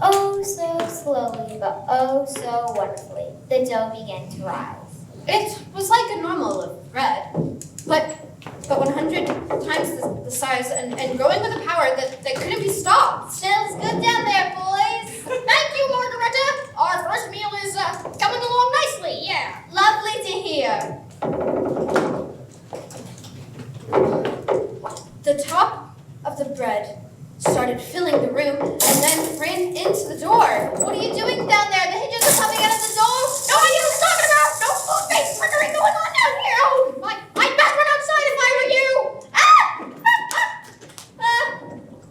oh so slowly, but oh so wonderfully, the dough began to rise. It was like a normal loaf of bread, but 100 times the size and growing with a power that couldn't be stopped. Smells good down there, boys. Thank you, Margareta. Our first meal is coming along nicely, yeah. Lovely to hear. The top of the bread started filling the room and then ran into the door. What are you doing down there? The hinges are coming out of the door. No idea what you're talking about. No food-based triggering going on down here. Oh, I'd best run outside if I were you.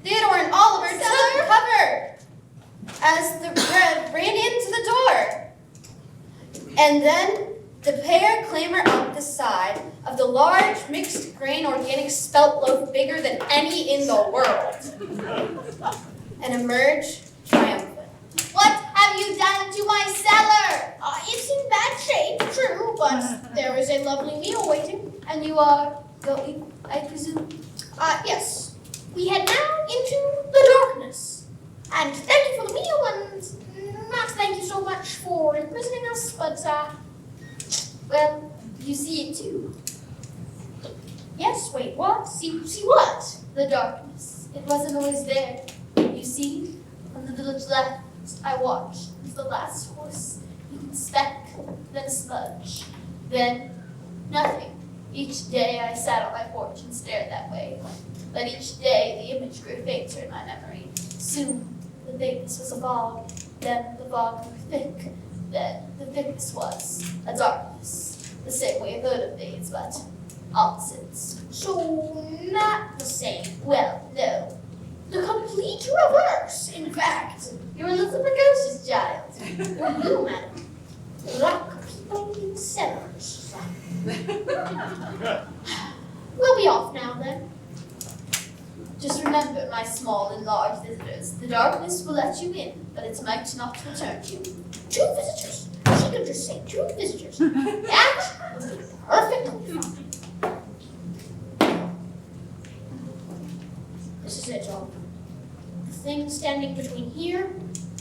Theodore and Oliver took cover as the bread ran into the door. And then the pair clamber up the side of the large mixed grain organic spelt loaf bigger than any in the world and emerge triumphant. What have you done to my cellar? It's in bad shape, true, but there is a lovely meal waiting. And you are going, I presume? Yes. We head now into the darkness. And thank you for the meal, and not thank you so much for imprisoning us, but, Well, you see it too. yes, wait, what? See what? The darkness. it wasn't always there. You see, from the village left, I watched as the last horse eaten speck, then sludge, then nothing. Each day I sat on my porch and stared that way. But each day the image grew fainter in my memory. Soon the thickness was a fog, then the fog grew thick, then the thickness was a darkness. The same we have heard of these, but opposites. So, not the same. Well, no. The complete reverse, in fact. You're a little precocious child. Or you, madam. Like people in cellars. We'll be off now, then. Just remember, my small and large visitors, the darkness will let you in, but it might not return to you. 2 visitors. She could just say 2 visitors. That would be perfectly fine. This is it, all. The thing standing between here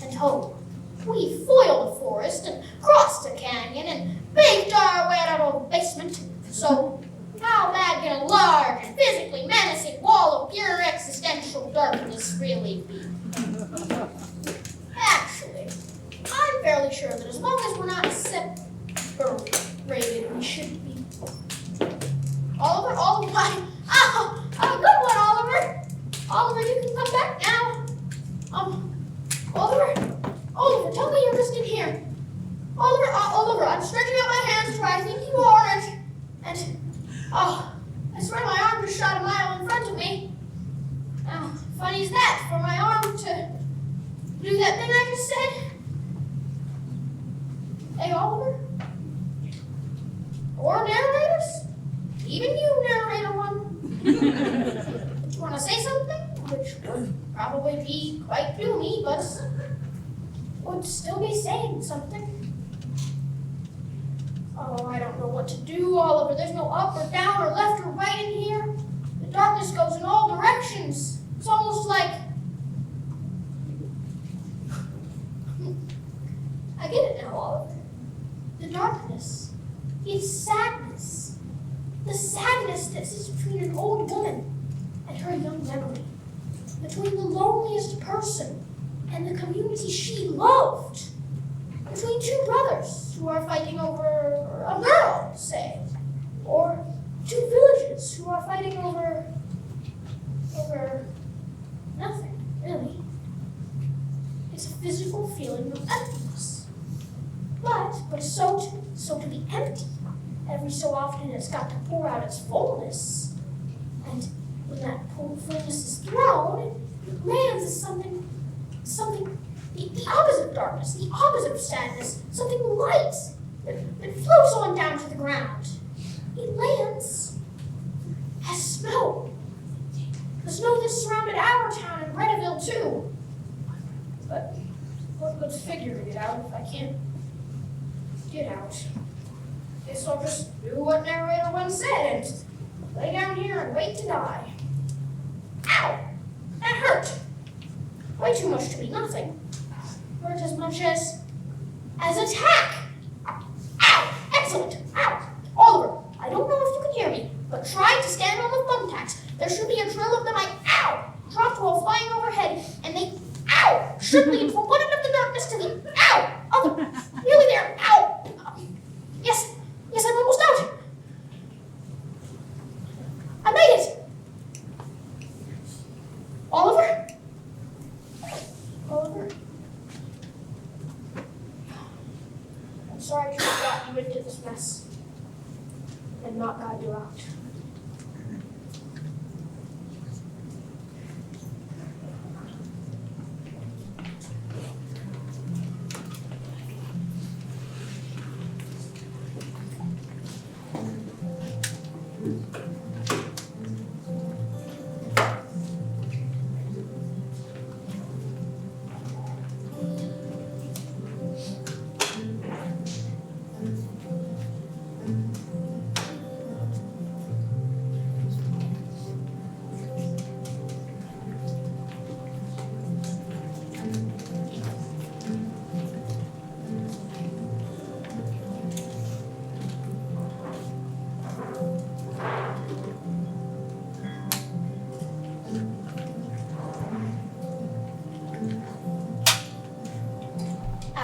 and home. We foiled a forest and crossed a canyon and baked our way out of a basement. So, how bad can a large and physically menacing wall of pure existential darkness really be? Actually, I'm fairly sure that as long as we're not separated, we should be. Oliver, oh, good one, Oliver. Oliver, you can come back now. Oliver, tell me you're just in here. Oliver, I'm stretching out my hands to where I think you are, and I swear my arm just shot a mile in front of me. Now, funny is that, for my arm to do that thing I just said. Hey, Oliver? Or narrators? Even you, narrator one. You want to say something? Which would probably be quite doomy, but would still be saying something. Oh, I don't know what to do, Oliver. There's no up or down or left or right in here. The darkness goes in all directions. It's almost like... I get it now, Oliver. The darkness. It's sadness. The sadness that sits between an old woman and her young memory. Between the loneliest person and the community she loved. Between 2 brothers who are fighting over a girl, say. Or 2 villages who are fighting over nothing, really. It's a physical feeling of emptiness. But so to be empty, every so often it's got to pour out its fullness. And when that fullness is thrown, it lands as something, the opposite of darkness, the opposite of sadness, something light that floats on down to the ground. It lands as snow. The snow that surrounded our town and Redeville too. But what good figure to get out if I can't get out? Guess I'll just do what narrator once said and lay down here and wait to die. Ow! That hurt. Way too much to be nothing. Hurt as much as attack. Ow! Excellent. Ow! Oliver, I don't know if you can hear me, but try to stand on the thumbtacks. There should be a drill of them I, ow! Dropped while flying overhead, and they, ow! Should lead from one end of the darkness to the, ow! Oh, nearly there. Ow! Yes, I'm almost out. I made it. Oliver? I'm sorry to have got you into this mess and not got you out.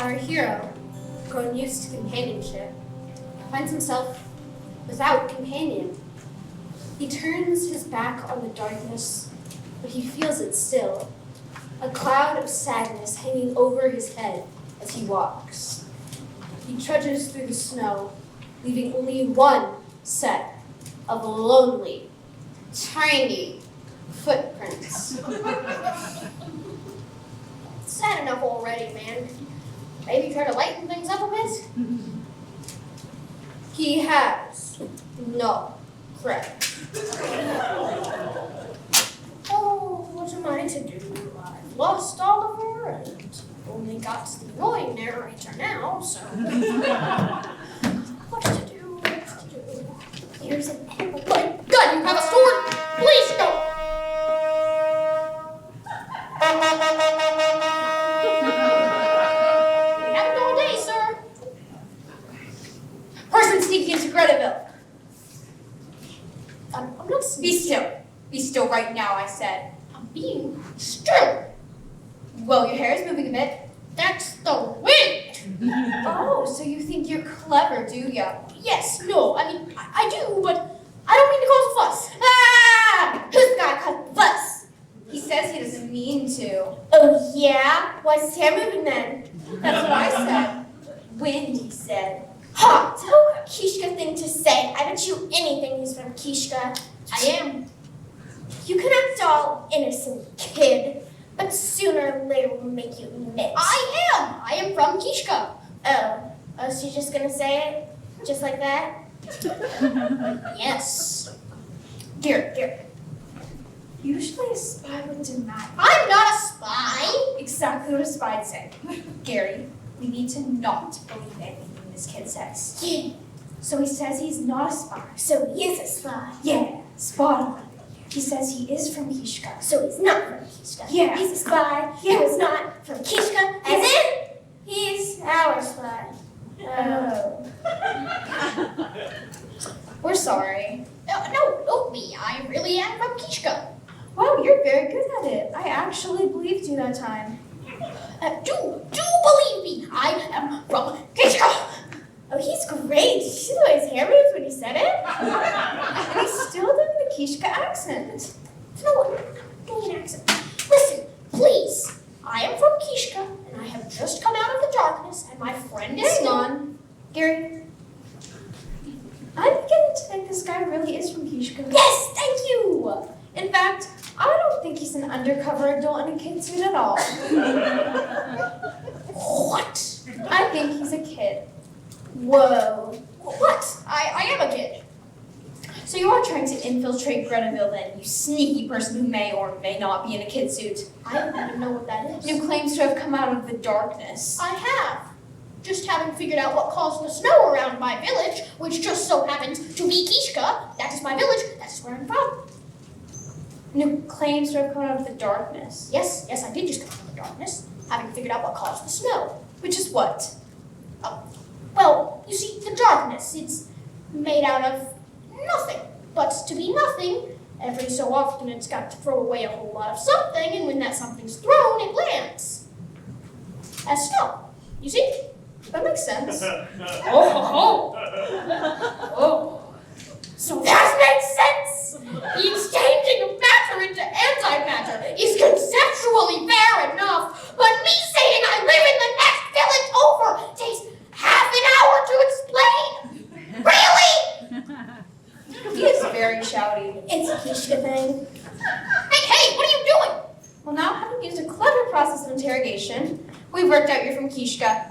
Our hero, grown used to companionship, finds himself without companion. He turns his back on the darkness, but he feels it still, a cloud of sadness hanging over his head as he walks. He trudges through the snow, leaving only one set of lonely, tiny footprints. Sad enough already, man. Maybe try to lighten things up a bit? He has no credit. Oh, what am I to do? I've lost Oliver and only got the annoying narrator now, so. What to do? Here's an apple. My God, you have a sword! Please don't! We haven't all day, sir. Person sneaking into Grenville. I'm not Be sneaking. still. Be still right now, I said. I'm being still. Well, your hair is moving a bit. That's the wind. Oh, so you think you're clever, do ya? Yes, no, I mean, I do, but I don't mean to cause a fuss. Ah! Who's the guy causing the fuss? He says he doesn't mean to. Oh, yeah? Why's his hair moving then? That's what I said. Wind, he said. Ha! So Kishka thing to say. I bet you anything he's from Kishka. I am. You can act all innocent, kid, but sooner or later we'll make you admit. I am from Kishka. Oh, so you're just gonna say it? Just like that? Yes. Gary. Usually a spy would deny. I'm not a spy. Exactly what a spy'd say. Gary, we need to not believe anything this kid says. Yeah. So he says he's not a spy. So he is a spy. Yeah, spot on. He says he is from Kishka. So he's not from Kishka. Yeah. He's a spy. Yeah. He was not from Kishka. As in, he's our spy. Oh. We're sorry. No, me. I really am from Kishka. Wow, you're very good at it. I actually believed you that time. Do believe me. I am from Kishka. Oh, he's great. Did you see the way his hair moves when he said it? And he's still doing the Kishka accent. No, don't need an accent. Listen, please. I am from Kishka, and I have just come out of the darkness, and my friend is Hang on. Gary, I'm beginning to think this guy really is from Kishka. Yes, thank you. In fact, I don't think he's an undercover adult in a kid suit at all. What? I think he's a kid. Whoa. What? I am a kid. So you are trying to infiltrate Grenville then, you sneaky person who may or may not be in a kid suit. I don't even know what that is. Who claims to have come out of the darkness. I have. Just haven't figured out what caused the snow around my village, which just so happens to be Kishka. That is my village. That is where I'm from. And who claims to have come out of the darkness. Yes, I did just come out of the darkness. Haven't figured out what caused the snow. Which is what? Well, you see, the darkness, it's made out of nothing. But to be nothing, every so often it's got to throw away a whole lot of something, and when that something's thrown, it lands. As snow. You see? That makes sense. Oh. So that makes sense! The exchanging of matter into antimatter is conceptually fair enough, but me saying I live in the next village over takes half an hour to explain! Really? He is very shouty. It's a Kishka thing. Hey, what are you doing? Well, now having used a clever process of interrogation, we've worked out you're from Kishka.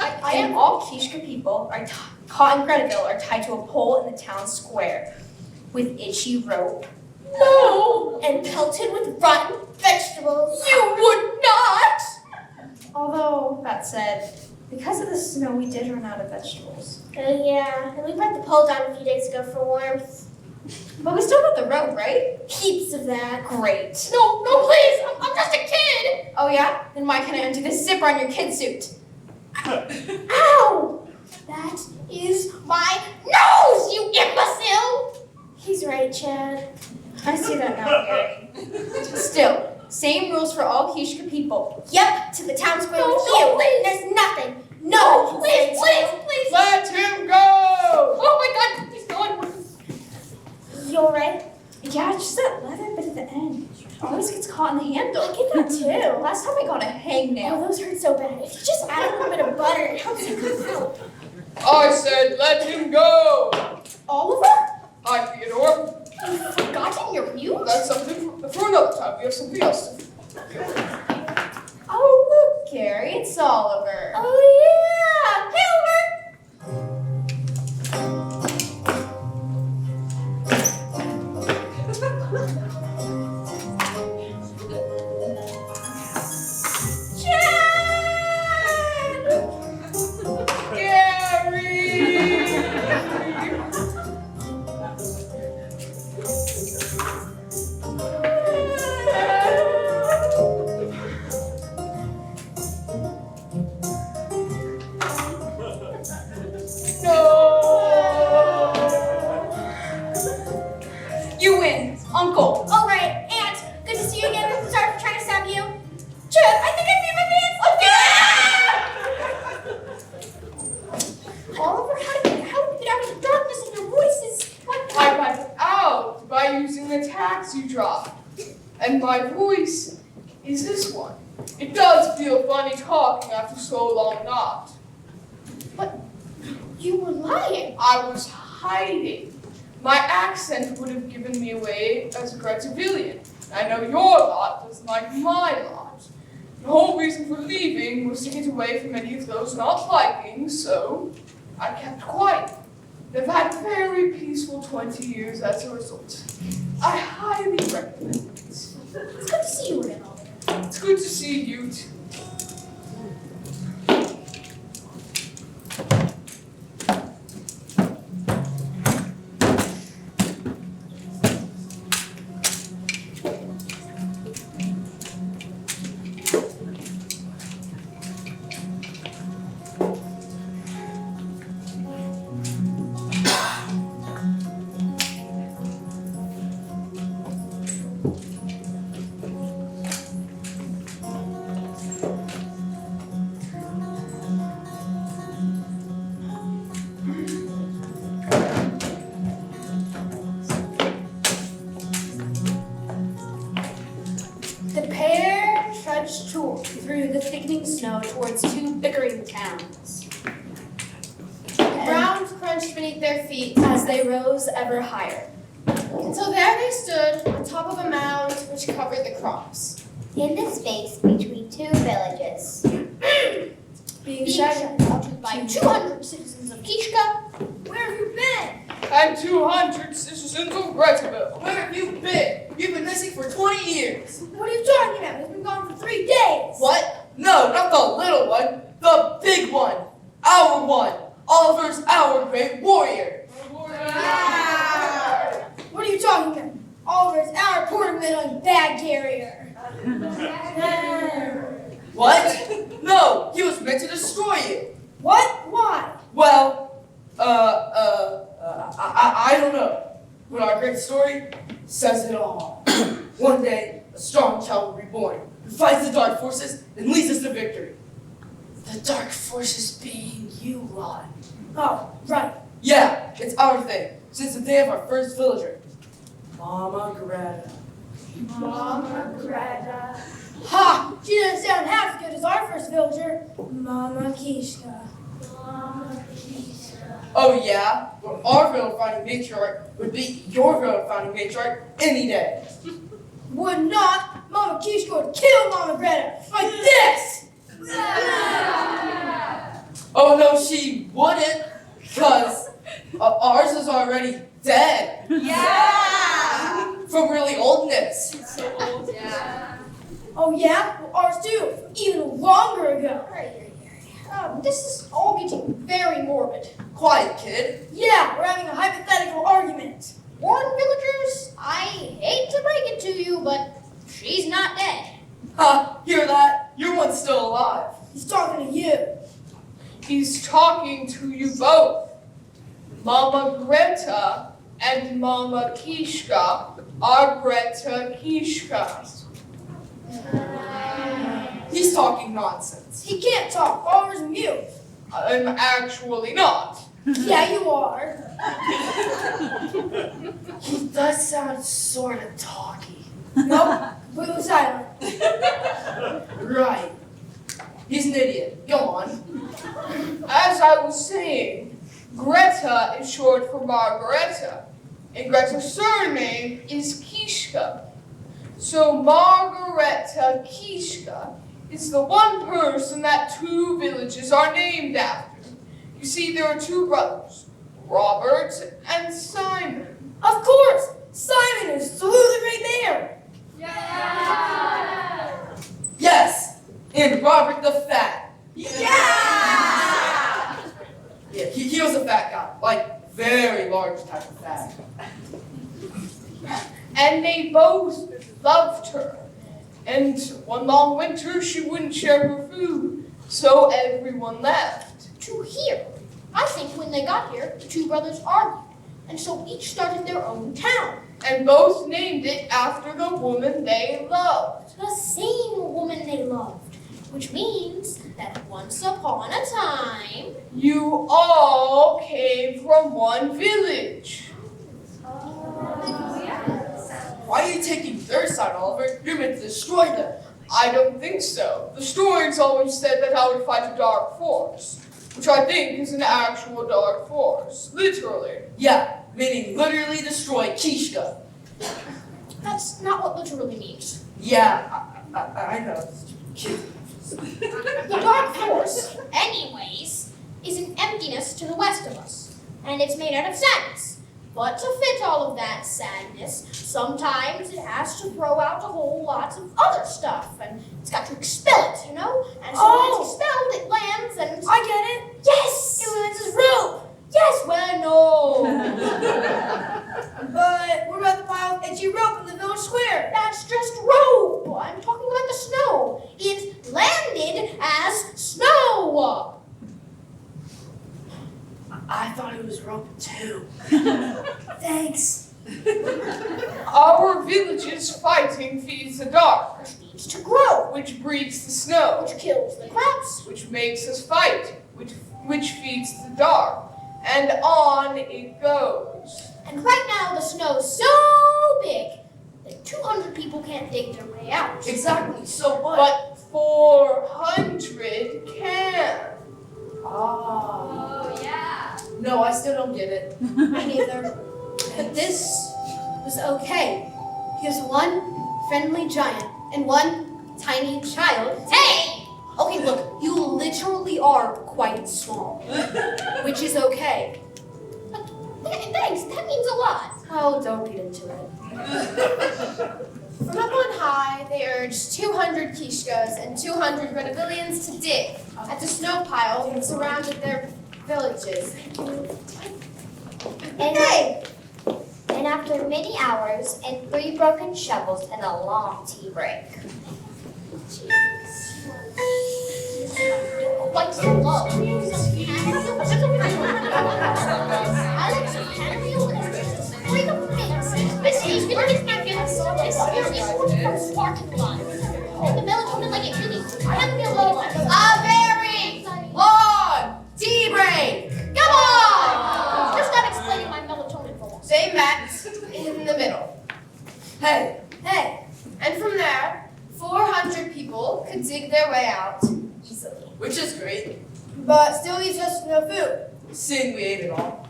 I am all Kishka people are caught in Grenville are tied to a pole in the town square with itchy rope. No! And pelted with rotten vegetables. You would not! Although, that said, because of the snow, we did run out of vegetables. Yeah, and we brought the pole down a few days ago for warmth. But we still got the rope, right? Heaps of that. Great. No, please! I'm just a kid! Oh yeah? Then why can't I undo this zipper on your kid suit? Ow! That is my nose, you imbecile! He's right, Chad. I see that now, Gary. Still, Same rules for all Kishka people. Yep, to the town square No, with no, you. please. There's nothing. No, one can say to. Let him go! Oh my God, he's gone. You alright? Yeah, just that leather bit at the end. Always gets caught in the handle. I get that too. Last time I got a hangnail. Oh, those hurt so bad. If you just add a little bit of butter, it helps you come out. I said let him go! Oliver? Hi, Theodore. You've forgotten your mute? That's something for another time. We have something else to do. Oh, look, Gary, it's Oliver. Oh yeah! Hey, Oliver! You win, Uncle. All right, Aunt. Good to see you again. Sorry for trying to stab you. Chip, I think I peed my pants. Oliver, how did you get out of the darkness and your voice is what? I got out by using the tax you dropped. And my voice is this one. It does feel funny talking after so long not. You were lying. I was hiding. My accent would have given me away as a Grandest. I know your lot doesn't like my lot. The whole reason for leaving was to get away from any of those not liking, so I kept quiet. I've had very peaceful 20 years as a result. I highly recommend it. It's good to see you again, Oliver. It's good to see you too. The pair trudged through the thickening snow towards two bickering towns. The ground crunched beneath their feet. As they rose ever higher. Until there they stood on top of a mound which covered the crops. In the space between two villages. Being Being sheltered sheltered by 200 citizens of Kishka. Where have you been? And 200 citizens of Grimmsical. Where have you been? You've been missing for 20 years. What are you talking about? We've been gone for 3 days. What? No, not the little one. The big one. Our one. Oliver's our great warrior. Yeah. What are you talking about? Oliver's our quarter-million bag carrier. What? No, he was meant to destroy you. What? Why? Well, I don't know. But our great story says it all. One day, a strong child will be born, who fights the dark forces and leads us to victory. The dark forces being you, Lon. Oh, right. Yeah, it's our thing, since the day of our first villager. Mama Greta. Mama Greta. Ha! She doesn't sound half as good as our first villager, Mama Kishka. Mama Kishka. Oh yeah? Well, our village founding matriarch would beat your village founding matriarch any day. Would not. Mama Kishka would kill Mama Greta like this. Oh no, she wouldn't, because ours is already dead. Yeah! From really oldness. So old, yeah. Oh yeah? Well, ours too. Even longer ago. This is all getting very morbid. Quiet, kid. Yeah, we're having a hypothetical argument. Warren villagers, I hate to break it to you, but she's not dead. Ha, hear that? Your one's still alive. He's talking to you. He's talking to you both. Mama Greta and Mama Kishka are Greta Kishka. He's talking nonsense. He can't talk. Farmers and mute. I'm actually not. Yeah, you are. He does sound sort of talky. Nope. Completely silent. Right. He's an idiot. Go on. As I was saying, Greta is short for Margareta, and Greta's surname is Kishka. So Margareta Kishka is the one person that 2 villages are named after. You see, there are 2 brothers, Robert and Simon. Of course! Simon is Salute the Great Bear! Yes, and Robert the Fat. Yeah! Yeah, he was a fat guy, like very large type of fat. And they both loved her. And one long winter, she wouldn't share her food, so everyone left. To here. I think when they got here, the 2 brothers argued, and so each started their own town. And both named it after the woman they loved. The same woman they loved, which means that once upon a time, You all came from one village. Why are you taking their side, Oliver? You're meant to destroy them. I don't think so. The stories always said that I would fight a dark force, which I think is an actual dark force, literally. Yeah, meaning literally destroy Kishka. that's not what literally means. Yeah, I know. The dark force, anyways, is an emptiness to the west of us, and it's made out of sadness. But to fit all of that sadness, sometimes it has to throw out a whole lot of other stuff, and it's got to expel it, you know? And so when it's expelled, it lands, and... I get it. Yes! It lands as rope. Yes, well, no. But what about the pile of itchy rope in the village square? That's just rope. I'm talking about the snow. It landed as snow. I thought it was rope too. Thanks. Our village's fighting feeds the dark, Which needs to grow, which breeds the snow, which kills the crops. which makes us fight, which feeds the dark, and on it goes. And right now the snow's so big that 200 people can't dig their way out. Exactly, so what? But 400 can. Oh, yeah. No, I still don't get it. Me neither. But this was okay, because one friendly giant and one tiny child. Hey! Okay, look, you literally are quite small, which is okay. Thanks, that means a lot. Oh, don't get into it. From up on high, they urged 200 Kishkas and 200 Gretavillians to dig at the snow pile that surrounded their villages. And after many hours and 3 broken shovels and a long tea break. Quite so low. Alex, bring up the mix. This is parking lot. And the melatonin like it really can be a low one. A very long tea break. Come on! Just not explaining my melatonin for once. They met in the middle. Hey, And from there, 400 people could dig their way out easily. which is great. But still leaves us no food. Seeing we ate it all.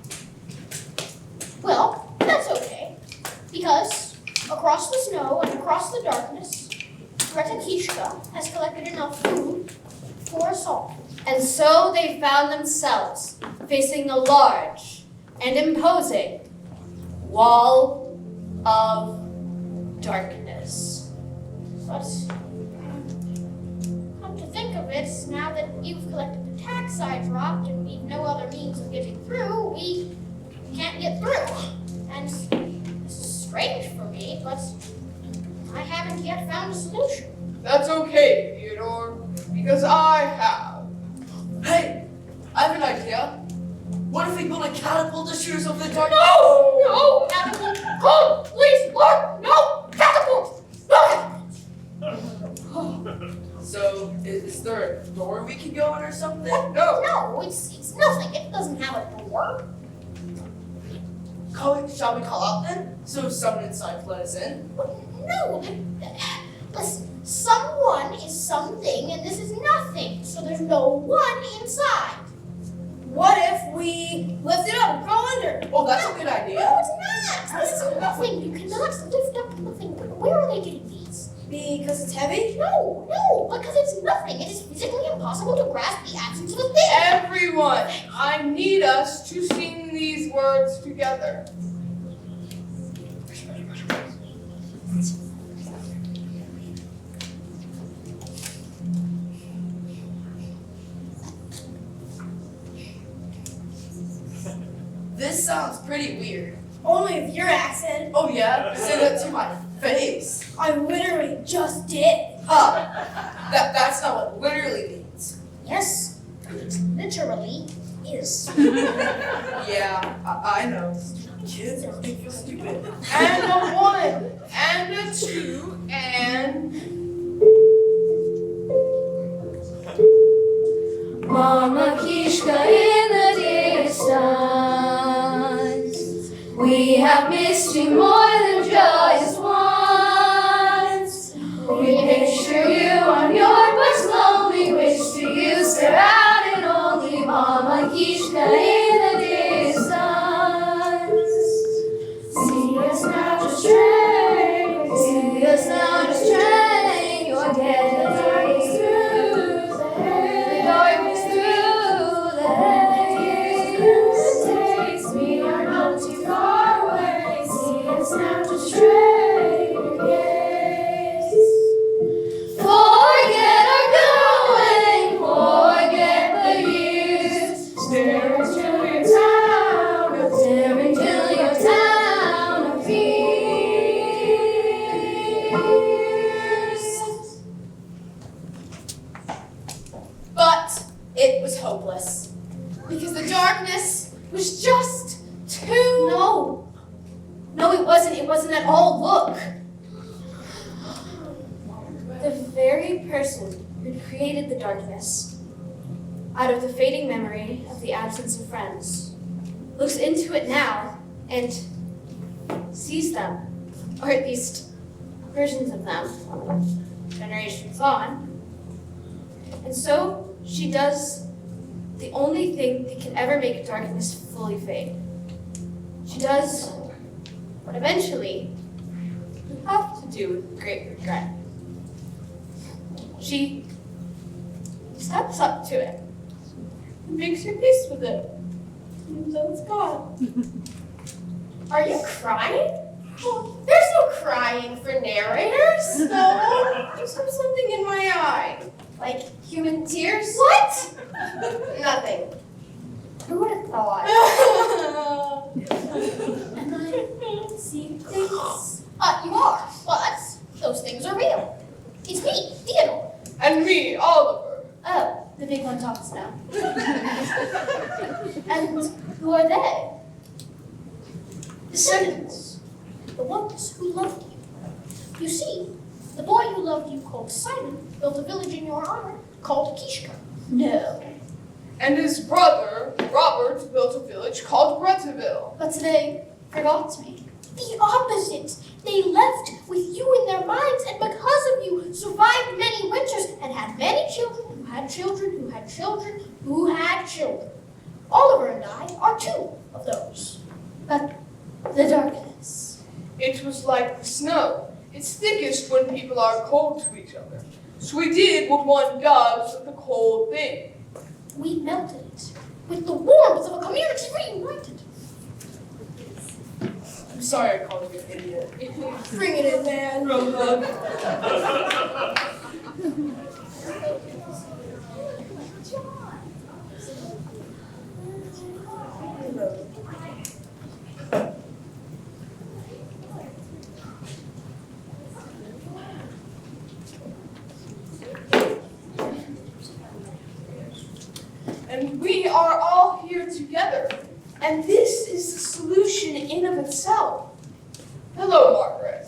Well, that's okay. Because across the snow and across the darkness, Greta Kishka has collected enough food for us all. And so they found themselves facing a large and imposing wall of darkness. But come to think of it, now that you've collected the tax I dropped and we've no other means of getting through, we can't get through. And this is strange for me, but I haven't yet found a solution. That's okay, Theodore, because I have. Hey, I have an idea. What if we build a catapult to shoot us over the dark? No, catapult! Oh, please, Lord, no! Catapult! No! So, is there a door we can go in or something? No, it's nothing. It doesn't have a door. Shall we call out then? So someone inside let us in? No, listen, someone is something and this is nothing, so there's no one inside. What if we lift it up and crawl under? Oh, that's a good idea. No, it's not. This is nothing. You cannot lift up nothing. Where are they getting these? Because it's heavy? No, because it's nothing. It is physically impossible to grasp the absence of a thing. Everyone, I need us to sing these words together. This sounds pretty weird. Only with your accent. Oh yeah? Say that to my face. I literally just did. That's not what literally means. Yes, it literally is. Yeah, I know. Kids are making me feel stupid. And a 1, and a 2, and... Mama Kishka in the distance, we have missed you more than just once. We picture you on your bus lonely, wish to you stare out and only Mama Kishka in the distance. See us now just train, see us now just train, you're getting through the darkness through the haze. Takes me, are not too far away. See us now just train your gaze. Forget our going, forget the years. Stare into your town, stare into your town of fears. But it was hopeless. Because the darkness was just too... No, it wasn't. It wasn't at all. Look. The very person who created the darkness, out of the fading memory of the absence of friends, looks into it now and sees them, or at least versions of them, generations on. And so she does the only thing that can ever make darkness fully fade. She does what eventually you have to do with great regret. She steps up to it and makes her peace with it. And so it's gone. Are you crying? Oh, there's no crying for narrators. No, just have something in my eye. Like human tears? What? Nothing. Who would have thought? And I see things. You are, but those things are real. It's me, Theodore. And me, Oliver. Oh, the big one talks now. And who are they? Descendants, the ones who loved you. You see, the boy who loved you called Simon built a village in your honor called Kishka. No. And his brother, Robert, built a village called Bretteville. But they forgot me. The opposite. They left with you in their minds, and because of you, survived many winters and had many children who had children who had children who had children. Oliver and I are 2 of those. But the darkness. It was like the snow. It's thickest when people are cold to each other. So we did what one does with a cold thing. We melted it with the warmth of a community reunited. I'm sorry I called you an idiot. Bring it in, man. Real hug. And we are all here together. And this is the solution in of itself. Hello, Margaret.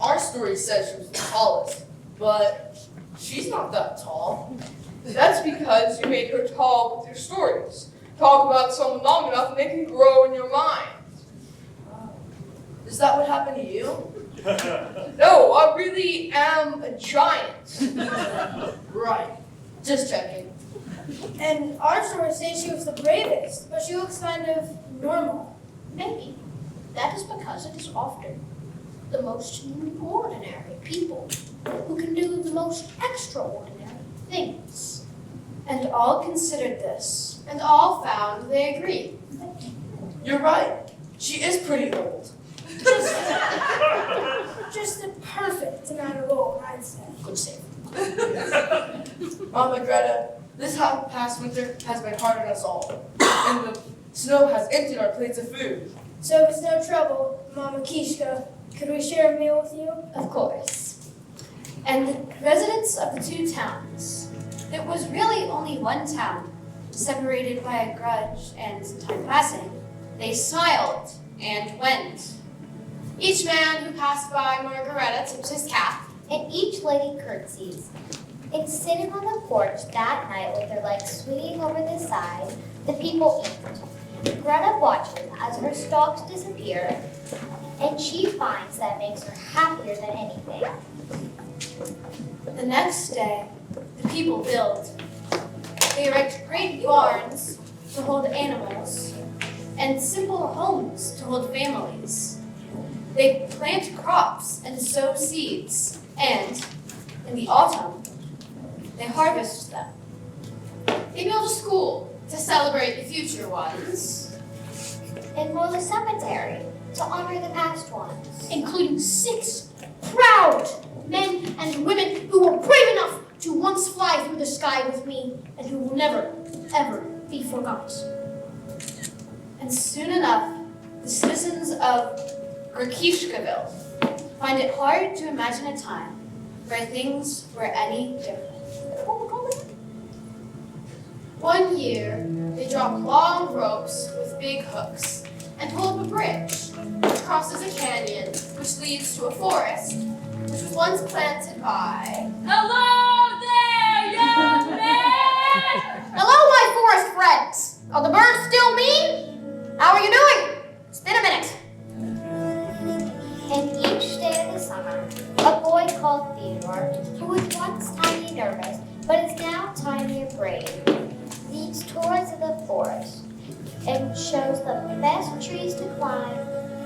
Our story says she was the tallest. But she's not that tall. That's because you made her tall with your stories. Talk about someone long enough and they can grow in your mind. Is that what happened to you? No, I really am a giant. Right. Just checking. And our stories say she was the bravest, but she looks kind of normal. Maybe. That is because it is often the most ordinary people who can do the most extraordinary things. And all considered this. And all found they agreed. You're right. She is pretty old. Just the perfect amount of old, I'd say. Good save. Mama Greta, this past winter has been hard on us all. And the snow has emptied our plates of food. So if it's no trouble, Mama Kishka, could we share a meal with you? Of course. And the residents of the two towns, it was really only one town, separated by a grudge and time passing, they smiled and went. Each man who passed by Margaretta tipped his cap. And each lady curtsies. And sitting on the porch that night with their legs swinging over the side, the people eat. Greta watches as her stalks disappear, and she finds that makes her happier than anything. The next day, the people build. They erect great barns to hold animals and simple homes to hold families. They plant crops and sow seeds, and in the autumn, they harvest them. They built a school to celebrate the future ones. And build a cemetery to honor the past ones. Including 6 proud men and women who were brave enough to once fly through the sky with me and who will never, ever be forgot. And soon enough, the citizens of Kishkaville find it hard to imagine a time where things were any different. One year, they dropped long ropes with big hooks and pulled up a bridge which crosses a canyon which leads to a forest which was once planted by... Hello there, young man! Hello, my forest friends. Are the birds still mean? How are you doing? It's been a minute. And each day of the summer, a boy called Theodore, who was once tiny and nervous, but is now tiny and brave, leads tours of the forest and shows the best trees to climb,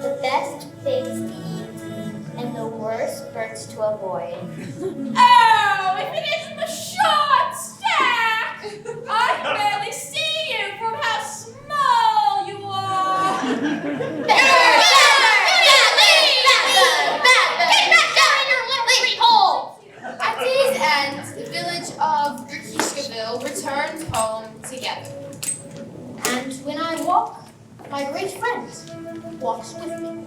the best figs to eat, and the worst birds to avoid. Oh, if it isn't the short stack! I can barely see you from how small you are. At day's end, the village of Kishkaville returned home together. And when I walk, my great friend walks with me.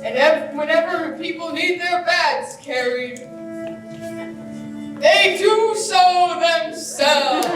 And whenever people need their bags carried, they do so themselves.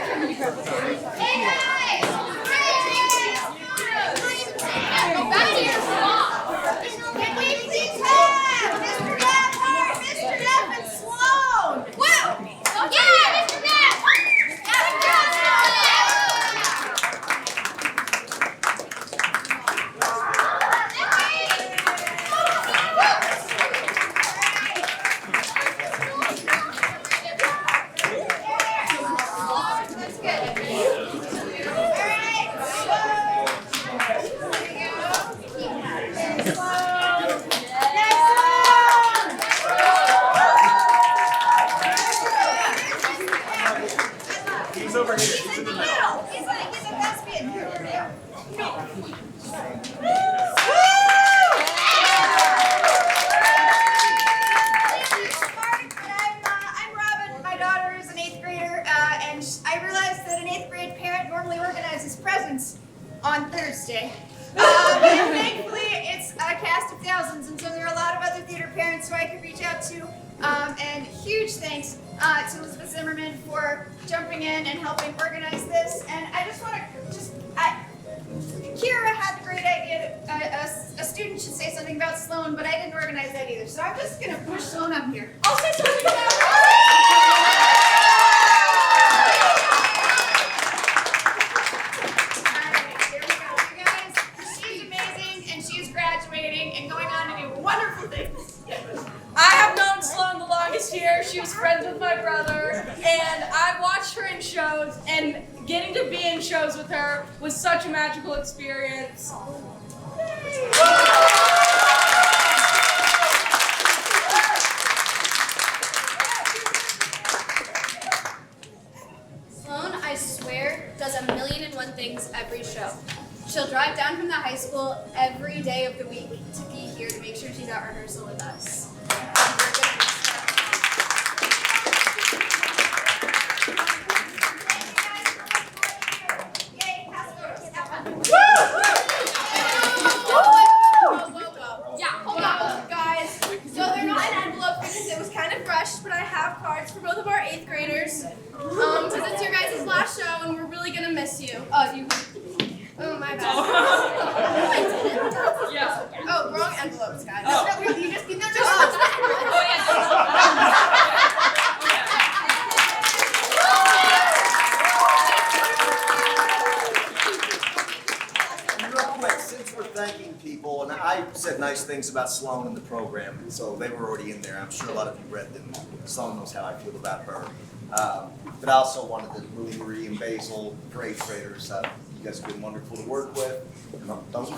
Go back to your spot. Can we please have Mr. Gephardt, Mr. Depp, and Sloan? Woo! Yeah, Mr. Depp! He's over here. He's in the middle. He's a thespian. I'm Robin. My daughter is an 8th grader, and I realized that an 8th grade parent normally organizes presents on Thursday. And thankfully, it's a cast of thousands, and so there are a lot of other theater parents who I could reach out to. And huge thanks to Elizabeth Zimmerman for jumping in and helping organize this. And I just want to Kira had the great idea that a student should say something about Sloan, but I didn't organize that either. So I'm just going to push Sloan up here. I'll say something about her. Here we go, you guys. She's amazing, and she's graduating and going on to do wonderful things. I have known Sloan the longest here. She was friends with my brother, and I watched her in shows, and getting to be in shows with her was such a magical experience. Sloan, I swear, does 1,000,001 things every show. She'll drive down from the high school every day of the week to be here to make sure she's at rehearsal with us. Yay, pass photos. Have fun. Yeah, hold on, guys. So they're not in envelopes because it was kind of rushed, but I have cards for both of our 8th graders. Because it's your guys' last show and we're really gonna miss you. Oh, my bad. I didn't. Yeah. Oh, wrong envelopes, guys. Oh. No, you just Real quick, since we're thanking people, and I said nice things about Sloan in the program, and so they were already in there. I'm sure a lot of you read them. Sloan knows how I feel about her. But I also wanted to Marie and Basil, great graders. You guys have been wonderful to work with. Don't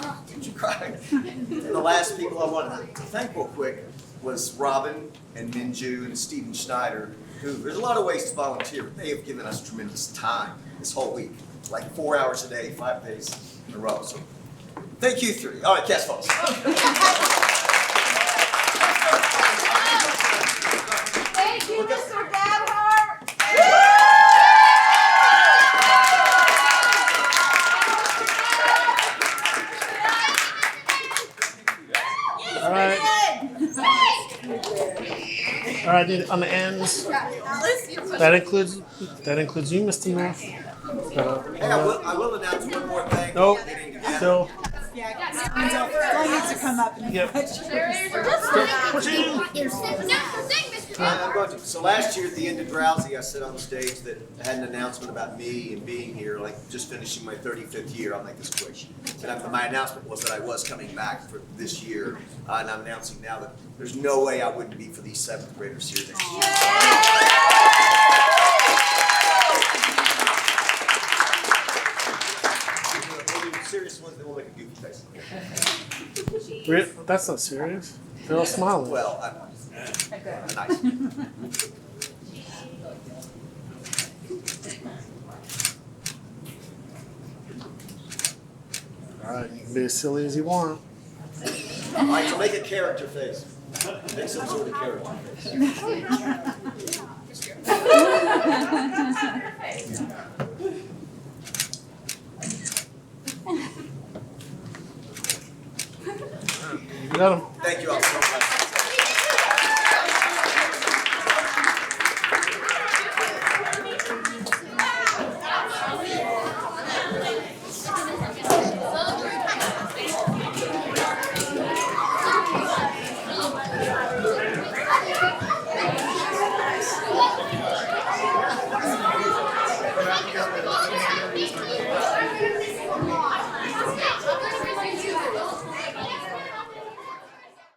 you cry. And the last people I wanted to thank real quick was Robin and Minju and Stephen Schneider, who there's a lot of ways to volunteer, but they have given us tremendous time this whole week, like 4 hours a day, 5 days in a row. So thank you three. All right, cast photos. Thank you, Mr. Gephardt. All right. All right, on the ends. That includes you, Mr. Math. Hey, I will announce one more thing. Nope. Getting together. Still. Phil needs to come up and Yep. I'm going to. So last year at the end of Drowsy, I said on stage that I had an announcement about me and being here, like just finishing my 35th year. I'll make this quick. And my announcement was that I was coming back for this year, and I'm announcing now that there's no way I wouldn't be for these 7th graders here next year. We'll do serious ones, then we'll make a goofy face. That's not serious. They're all smiling. Well, I'm nice. All right, you can be as silly as you want. All right, so make a character face. Make some sort of character face. You got him. Thank you all.